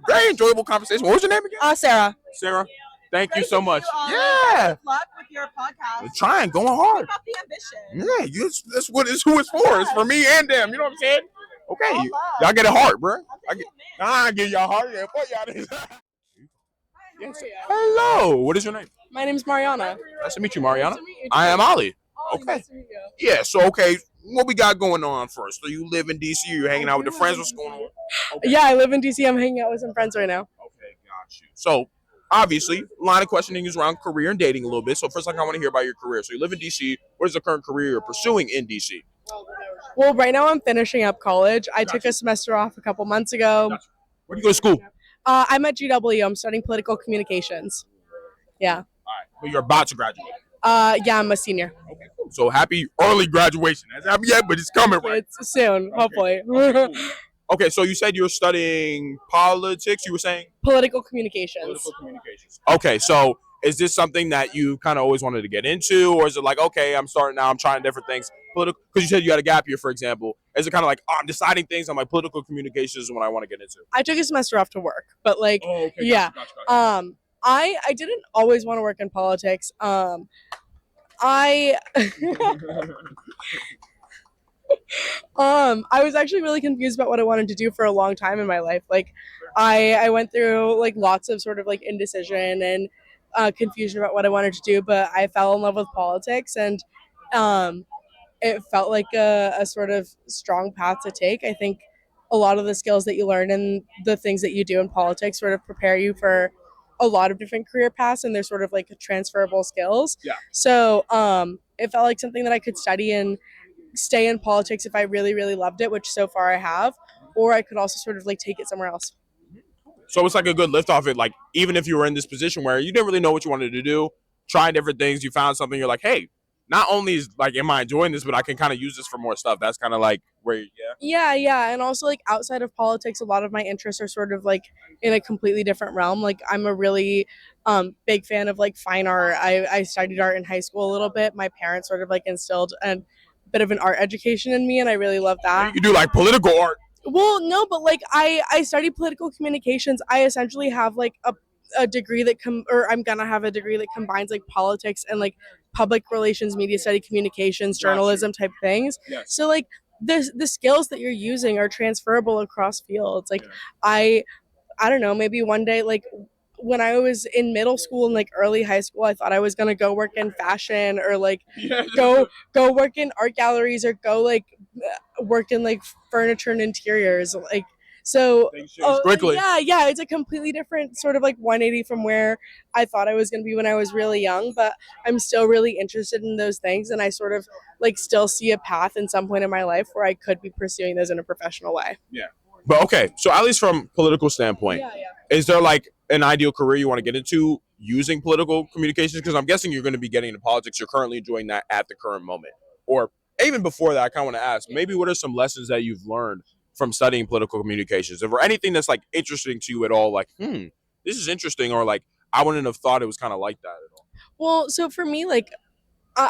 Very enjoyable conversation. What was your name again? Sarah. Sarah. Thank you Great so to much. meet you, Ollie. Yeah. Good luck with your podcast. We're trying, going hard. Keep up the ambition. Yeah, that's what it's who it's for. It's for me and them. You know what I'm saying? Okay, y'all get a heart, bro. I give y'all a heart. Yeah, fuck y'all. Yes. Hello. What is your name? My name's Mariana. Nice to meet you, Mariana. I am Ollie. Okay. Yeah. So okay, what we got going on first? So you live in DC? You're hanging out with the friends? What's going on? Okay. Yeah, I live in DC. I'm hanging out with some friends right now. Okay, got you. So obviously, a line of questioning is around career and dating a little bit. So first, like, I want to hear about your career. So you live in DC. What is the current career you're pursuing in DC? Well, right now I'm finishing up college. I took a semester off a couple months ago. Where do you go to school? I'm at GW. I'm studying political communications. Yeah. All right, but you're about to graduate. Yeah, I'm a senior. Okay, cool. So happy early graduation. Hasn't happened yet, but it's coming, right? It's soon, hopefully. Okay, cool. Okay, so you said you're studying politics. You were saying Political communications. political communications. Okay, so is this something that you kind of always wanted to get into, or is it like, okay, I'm starting now, I'm trying different things? Political, because you said you had a gap year, for example. Is it kind of like, oh, I'm deciding things on my political communications is what I want to get into? I took a semester off to work, but like, Oh, okay. yeah. Gotcha. I didn't always want to work in politics. I was actually really confused about what I wanted to do for a long time in my life. Like I went through like lots of sort of like indecision and confusion about what I wanted to do, but I fell in love with politics, and it felt like a sort of strong path to take. I think a lot of the skills that you learn and the things that you do in politics sort of prepare you for a lot of different career paths, and they're sort of like transferable skills. Yeah. So it felt like something that I could study and stay in politics if I really, really loved it, which so far I have, or I could also sort of like take it somewhere else. So it's like a good lift off it. Like, even if you were in this position where you didn't really know what you wanted to do, trying different things, you found something, you're like, hey, not only is like, am I enjoying this, but I can kind of use this for more stuff. That's kind of like where, Yeah, and also like outside of politics, a lot of my interests are sort of like in a completely different realm. Like I'm a really big fan of like fine art. I studied art in high school a little bit. My parents sort of like instilled a bit of an art education in me, and I really love that. You do like political art. Well, no, but like I studied political communications. I essentially have like a degree that I'm gonna have a degree that combines like politics and like public relations, media study, communications, journalism type things. Yes. So like the skills that you're using are transferable across fields. Like I don't know, maybe one day, like when I was in middle school and like early high school, I thought I was gonna go work in fashion or like go work in art galleries or go like work in like furniture and interiors. Like so quickly. Yeah, it's a completely different sort of like 180 from where I thought I was gonna be when I was really young, but I'm still really interested in those things, and I sort of like still see a path in some point in my life where I could be pursuing those in a professional way. Yeah. But okay, so at least from political standpoint, is there like an ideal career you want to get into using political communications? Because I'm guessing you're going to be getting into politics. You're currently enjoying that at the current moment. Or even before that, I kind of want to ask, maybe what are some lessons that you've learned from studying political communications? Or anything that's like interesting to you at all, like, this is interesting, or like, I wouldn't have thought it was kind of like that at all. Well, so for me, like,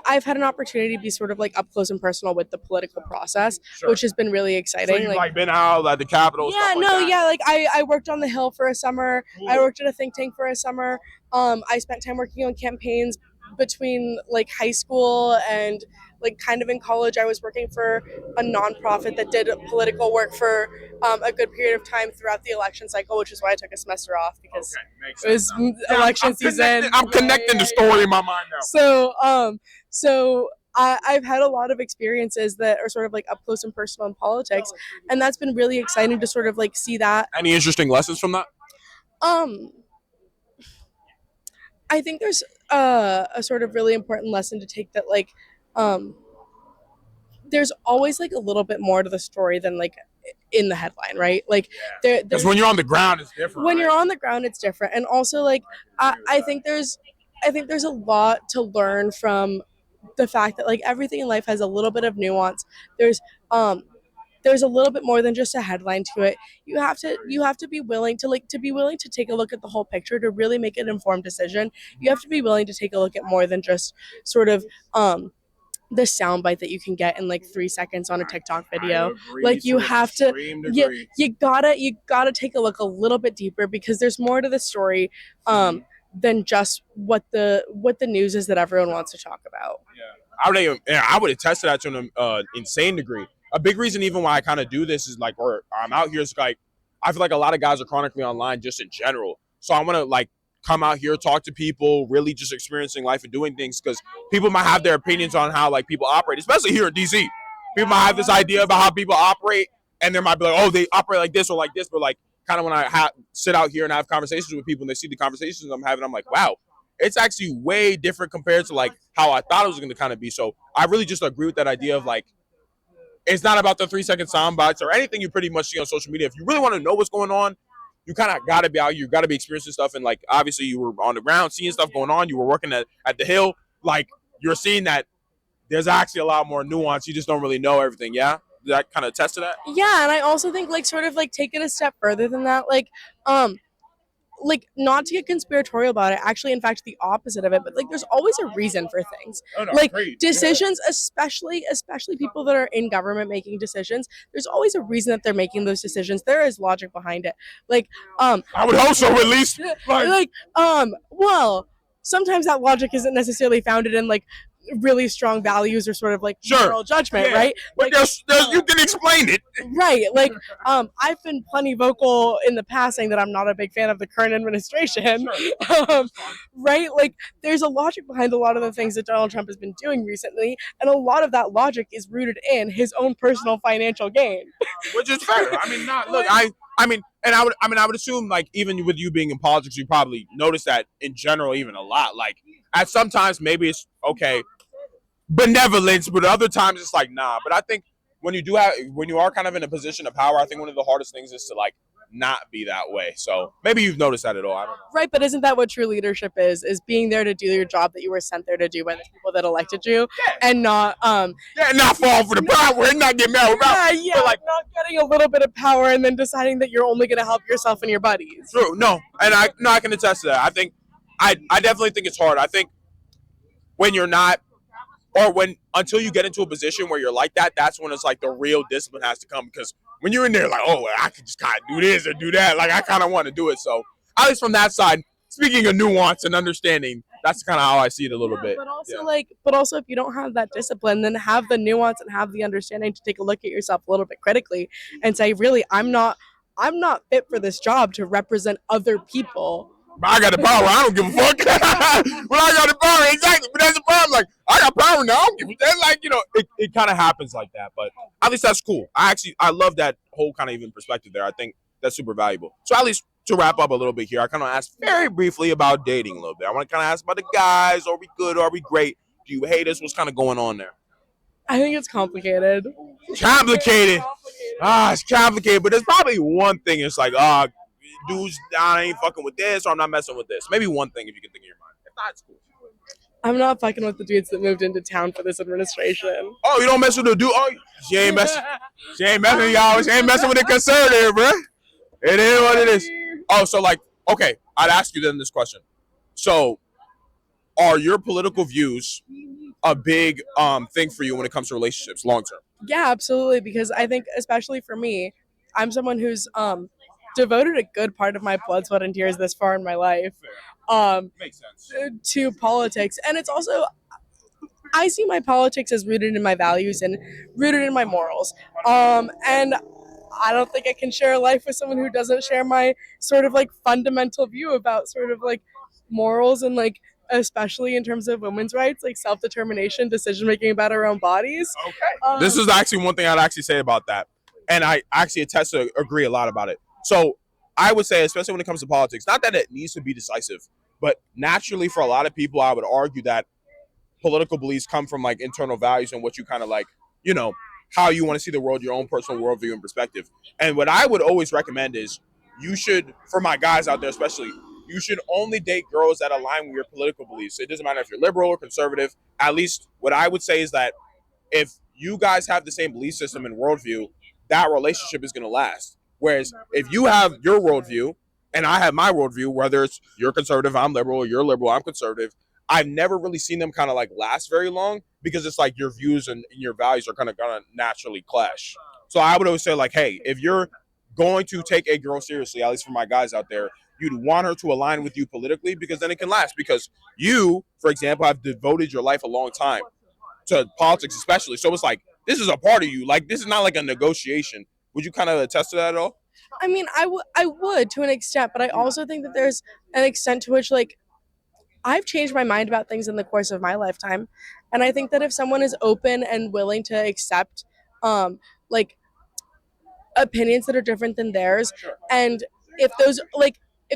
I've had an opportunity to be sort of like up close and personal with the political process, which has been really exciting. So you've like been out at the Capitol? Yeah, like I worked on the Hill for a summer. Cool. I worked at a think tank for a summer. I spent time working on campaigns between like high school and like kind of in college. I was working for a nonprofit that did political work for a good period of time throughout the election cycle, which is why I took a semester off, because it was election season. I'm connecting the story in my mind now. So I've had a lot of experiences that are sort of like up close and personal in politics, and that's been really exciting to sort of like see that. Any interesting lessons from that? I think there's a sort of really important lesson to take, that like there's always like a little bit more to the story than like in the headline, right? Like because when you're on the ground, it's different. When you're on the ground, it's different, and also like I think there's a lot to learn from the fact that like everything in life has a little bit of nuance. There's a little bit more than just a headline to it. You have to be willing to take a look at the whole picture to really make an informed decision. You have to be willing to take a look at more than just sort of the soundbite that you can get in like 3 seconds on a TikTok video. Like you have to, you gotta take a look a little bit deeper, because there's more to the story than just what the news is that everyone wants to talk about. I would attest to that to an insane degree. A big reason even why I kind of do this is like, or I'm out here, is like, I feel like a lot of guys are chronically online just in general. So I want to like come out here, talk to people, really just experiencing life and doing things, because people might have their opinions on how like people operate, especially here in DC. People might have this idea about how people operate, and there might be like, oh, they operate like this or like this, but like kind of when I sit out here and have conversations with people and they see the conversations I'm having, I'm like, wow, it's actually way different compared to like how I thought it was going to kind of be. So I really just agree with that idea of like, it's not about the 3-second sound bites or anything you pretty much see on social media. If you really want to know what's going on, you kind of got to be out here. You got to be experiencing stuff. And like, obviously you were on the ground seeing stuff going on. You were working at the Hill. Like, you're seeing that there's actually a lot more nuance. You just don't really know everything. Yeah. Does that kind of attest to that? Yeah. And I also think like sort of like take it a step further than that. Like not to get conspiratorial about it, actually, in fact, the opposite of it, but like there's always a reason for things. Like decisions, especially people that are in government making decisions, there's always a reason that they're making those decisions. There is logic behind it. Like I would hope so, at least. Well, sometimes that logic isn't necessarily founded in like really strong values or sort of like moral judgment, right? But like, you can explain it, right? Like I've been plenty vocal in the past saying that I'm not a big fan of the current administration, right? Like there's a logic behind a lot of the things that Donald Trump has been doing recently, and a lot of that logic is rooted in his own personal financial gain, which is fair. I mean, I would assume like even with you being in politics, you probably notice that in general, even a lot. Like at sometimes maybe it's okay, benevolence, but other times it's like nah. But I think when you are kind of in a position of power, I think one of the hardest things is to like not be that way. So maybe you've noticed that at all. I don't know. Right, but isn't that what true leadership is being there to do your job that you were sent there to do by the people that elected you, and not not fall for the power and not get mad about yeah, but like not getting a little bit of power and then deciding that you're only going to help yourself and your buddies. true. No, and I can attest to that. I think I definitely think it's hard. I think when you're not, or when until you get into a position where you're like that, that's when it's like the real discipline has to come. Because when you're in there, like, oh, I can just kind of do this or do that, like I kind of want to do it. So at least from that side, speaking of nuance and understanding, that's kind of how I see it a little bit. But also but also if you don't have that discipline, then have the nuance and have the understanding to take a look at yourself a little bit critically and say, really, I'm not fit for this job to represent other people. I got the power. I don't give a fuck. When I got the power, exactly. But that's the problem. Like, I got power now. I don't give a damn. Like, it kind of happens like that. But at least that's cool. I love that whole kind of even perspective there. I think that's super valuable. So at least to wrap up a little bit here, I kind of asked very briefly about dating a little bit. I want to kind of ask about the guys. Are we good? Are we great? Do you hate us? What's kind of going on there? I think it's complicated. Complicated. It's complicated. But there's probably one thing. It's like, dudes, I ain't fucking with this, or I'm not messing with this. Maybe one thing if you can think in your mind. If not, it's cool. I'm not fucking with the dudes that moved into town for this administration. Oh, you don't mess with the dude? Oh, she ain't messing. She ain't messing, y'all. She ain't messing with the conservative, bro. It is what it is. Oh, so like, okay, I'd ask you then this question. So, are your political views a big thing for you when it comes to relationships, long term? Yeah, absolutely. Because I think, especially for me, I'm someone who's devoted a good part of my blood, sweat, and tears this far in my life Makes sense. to politics. And it's also, I see my politics as rooted in my values and rooted in my morals. And I don't think I can share a life with someone who doesn't share my sort of like fundamental view about sort of like morals and like, especially in terms of women's rights, like self-determination, decision-making about our own bodies. Okay. This is actually one thing I'd actually say about that. And I actually attest to agree a lot about it. So I would say, especially when it comes to politics, not that it needs to be decisive, but naturally for a lot of people, I would argue that political beliefs come from like internal values and what you kind of like, how you want to see the world, your own personal worldview and perspective. And what I would always recommend is you should, for my guys out there especially, you should only date girls that align with your political beliefs. It doesn't matter if you're liberal or conservative. At least what I would say is that if you guys have the same belief system and worldview, that relationship is going to last. Whereas if you have your worldview and I have my worldview, whether it's you're conservative, I'm liberal, or you're liberal, I'm conservative, I've never really seen them kind of like last very long because it's like your views and your values are kind of going to naturally clash. So I would always say like, hey, if you're going to take a girl seriously, at least for my guys out there, you'd want her to align with you politically because then it can last. Because you, for example, have devoted your life a long time to politics especially. So it's like, this is a part of you. Like, this is not like a negotiation. Would you kind of attest to that at all? I mean, I would to an extent, but I also think that there's an extent to which, like, I've changed my mind about things in the course of my lifetime. And I think that if someone is open and willing to accept, like, opinions that are different than theirs, and if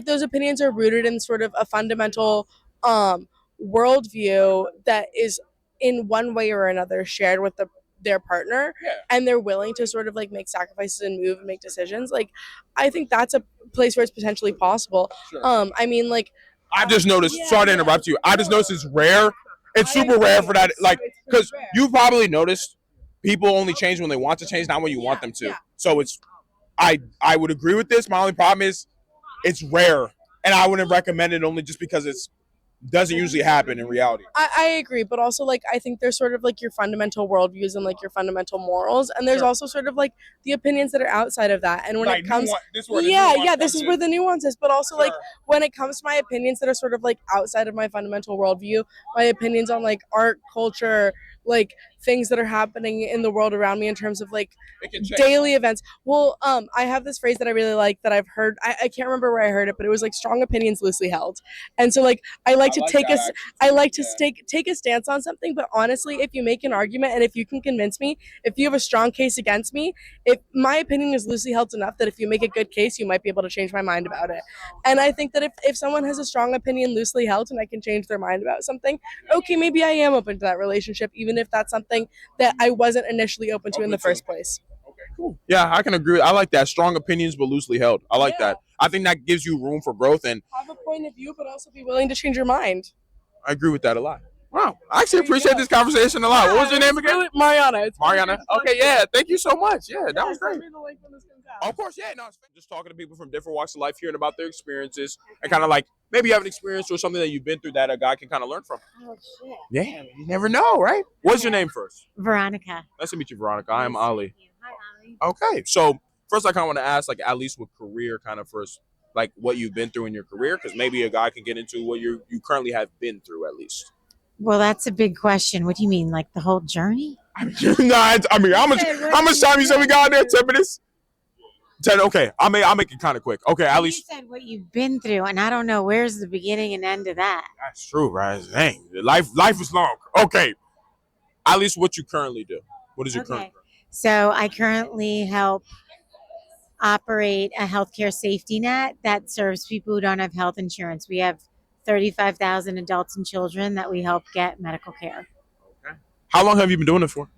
those opinions are rooted in sort of a fundamental worldview that is in one way or another shared with their partner, and they're willing to sort of like make sacrifices and move and make decisions, like I think that's a place where it's potentially possible. I mean, like, I've just noticed, sorry to interrupt you, I just noticed it's rare. It's super rare for that, like, because you probably noticed people only change when they want to change, not when you want them to. So it's, I would agree with this. My only problem is it's rare, and I wouldn't recommend it only just because it's doesn't usually happen in reality. I agree, but also like I think there's sort of like your fundamental worldviews and like your fundamental morals, and there's also sort of like the opinions that are outside of that. And when it comes, this is where the nuance is. But also like when it comes to my opinions that are sort of like outside of my fundamental worldview, my opinions on like art, culture, like things that are happening in the world around me in terms of like daily events. Well, I have this phrase that I really like that I've heard. I can't remember where I heard it, but it was like strong opinions loosely held. And so like I like to take a stance on something, but honestly, if you make an argument and if you can convince me, if you have a strong case against me, if my opinion is loosely held enough that if you make a good case, you might be able to change my mind about it. And I think that if someone has a strong opinion loosely held and I can change their mind about something, okay, maybe I am open to that relationship, even if that's something that I wasn't initially open to in the first place. Okay, cool. Yeah, I can agree. I like that. Strong opinions, but loosely held. I like that. I think that gives you room for growth, and Have a point of view, but also be willing to change your mind. I agree with that a lot. Wow. I actually appreciate this conversation a lot. What was your name again? Mariana. Mariana. Okay, yeah. Thank you so much. Yeah, that was great. Send me the link when this comes out. Of course, yeah. No, it's just talking to people from different walks of life, hearing about their experiences, and kind of like maybe you have an experience or something that you've been through that a guy can kind of learn from. Oh shit. Yeah, you never know, right? What's your name first? Veronica. Nice to meet you, Veronica. I am Ali. Hi, Ali. Okay, so first I kind of want to ask, like, at least with career, kind of first, like what you've been through in your career, because maybe a guy can get into what you currently have been through at least. Well, that's a big question. What do you mean, like the whole journey? Nah, I mean, how much time you said we got in there? 10 minutes? 10. Okay, I'll make it kind of quick. Okay, at least You said what you've been through, and I don't know where's the beginning and end of that. that's true, right? Dang, life is long. Okay, at least what you currently do. What is your current? So I currently help operate a healthcare safety net that serves people who don't have health insurance. We have 35,000 adults and children that we help get medical care. How long have you been doing it for?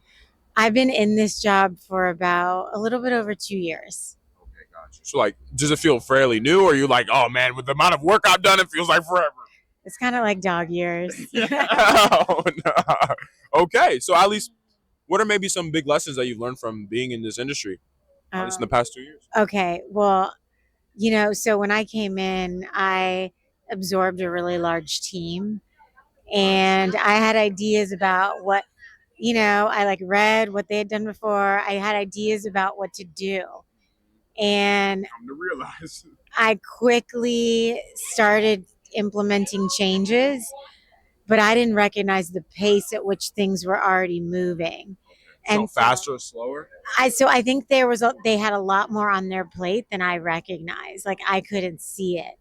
I've been in this job for about a little bit over 2 years. Okay, gotcha. So, like, does it feel fairly new, or are you like, oh man, with the amount of work I've done, it feels like forever? It's kind of like dog years. Oh, no. Okay, so at least, what are maybe some big lessons that you've learned from being in this industry, at least in the past 2 years? Okay, well, so when I came in, I absorbed a really large team, and I had ideas about what, I like read what they had done before. I had ideas about what to do, and Come to realize. I quickly started implementing changes, but I didn't recognize the pace at which things were already moving. So faster or slower? I think they had a lot more on their plate than I recognized. Like I couldn't see it.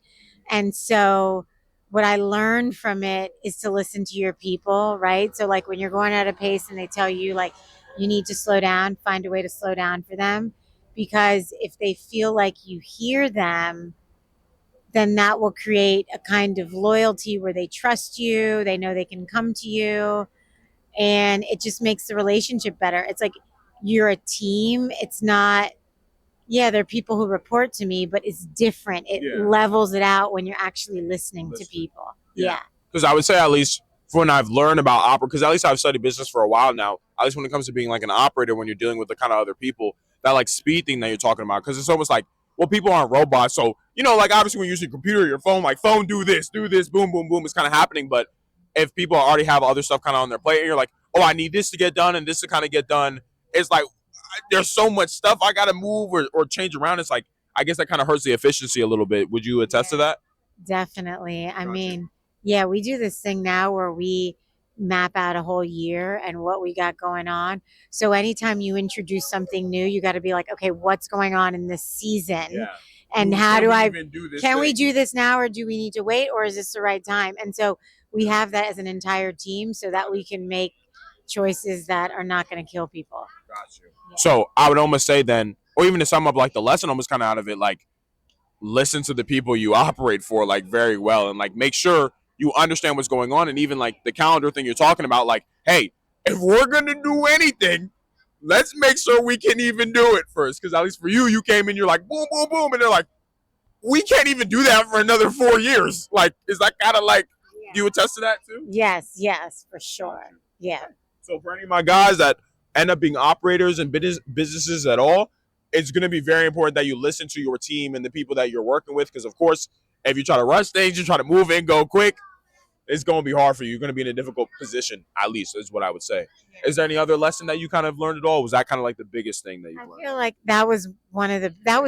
And so what I learned from it is to listen to your people, right? So like when you're going at a pace and they tell you like you need to slow down, find a way to slow down for them, because if they feel like you hear them, then that will create a kind of loyalty where they trust you, they know they can come to you, and it just makes the relationship better. It's like you're a team. It's not, there are people who report to me, but it's different. It levels it out when you're actually listening to people. Yeah. Because I would say, at least when I've learned about opera, because at least I've studied business for a while now, at least when it comes to being like an operator, when you're dealing with the kind of other people, that like speed thing that you're talking about, because it's almost like, well, people aren't robots. So, like obviously when you're using a computer or your phone, like phone, do this, boom, boom, boom, it's kind of happening. But if people already have other stuff kind of on their plate and you're like, oh, I need this to get done and this to kind of get done, it's like there's so much stuff I got to move or change around. It's like, I guess that kind of hurts the efficiency a little bit. Would you attest to that? Definitely. I mean, we do this thing now where we map out a whole year and what we got going on. So anytime you introduce something new, you got to be like, okay, what's going on in this season? Yeah. And how do I, can we do this now, or do we need to wait, or is this the right time? And so we have that as an entire team so that we can make choices that are not going to kill people. Got you. Yeah. So I would almost say then, or even to sum up like the lesson almost kind of out of it, like listen to the people you operate for like very well, and like make sure you understand what's going on. And even like the calendar thing you're talking about, like, hey, if we're going to do anything, let's make sure we can even do it first. Because at least for you, you came in, you're like, boom, boom, boom. And they're like, we can't even do that for another 4 years. Like, is that kind of like, do you attest to that too? Yes, for sure. Yeah. So for any of my guys that end up being operators and businesses at all, it's going to be very important that you listen to your team and the people that you're working with. Because, of course, if you try to rush things, you try to move in, go quick, it's going to be hard for you. You're going to be in a difficult position, at least, is what I would say. Yeah. Is there any other lesson that you kind of learned at all? Was that kind of like the biggest thing that you learned? I feel like that was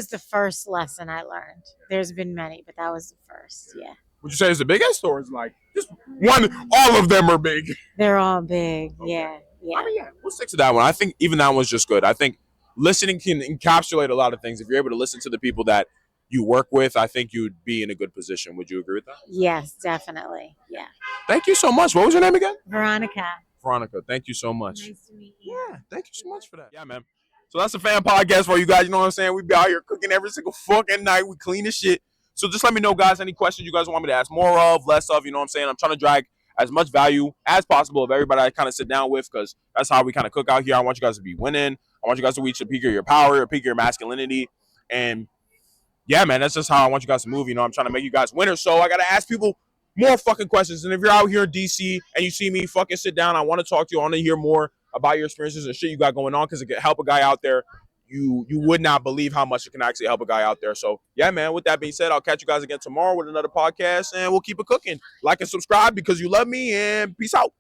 the first lesson I learned. There's been many, but that was the first, yeah. Would you say it's the biggest, or is like just one, all of them are big? They're all big, okay. Yeah. I mean, we'll stick to that one. I think even that one's just good. I think listening can encapsulate a lot of things. If you're able to listen to the people that you work with, I think you'd be in a good position. Would you agree with that? Yes, definitely. Yeah. Thank you so much. What was your name again? Veronica. Veronica, thank you so much. Nice to meet you. Yeah, thank you so much for that. Yeah, man. So that's a fan podcast for you guys. You know what I'm saying? We be out here cooking every single fucking night. We clean as shit. So just let me know, guys, any questions you guys want me to ask more of, less of, you know what I'm saying? I'm trying to drag as much value as possible of everybody I kind of sit down with, because that's how we kind of cook out here. I want you guys to be winning. I want you guys to reach the peak of your power, or peak of your masculinity. And yeah, man, that's just how I want you guys to move. You know, I'm trying to make you guys winners. So I got to ask people more fucking questions. And if you're out here in DC and you see me, fucking sit down. I want to talk to you. I want to hear more about your experiences and shit you got going on, because it can help a guy out there. You would not believe how much it can actually help a guy out there. So yeah, man, with that being said, I'll catch you guys again tomorrow with another podcast, and we'll keep it cooking. Like and subscribe because you love me, and peace out.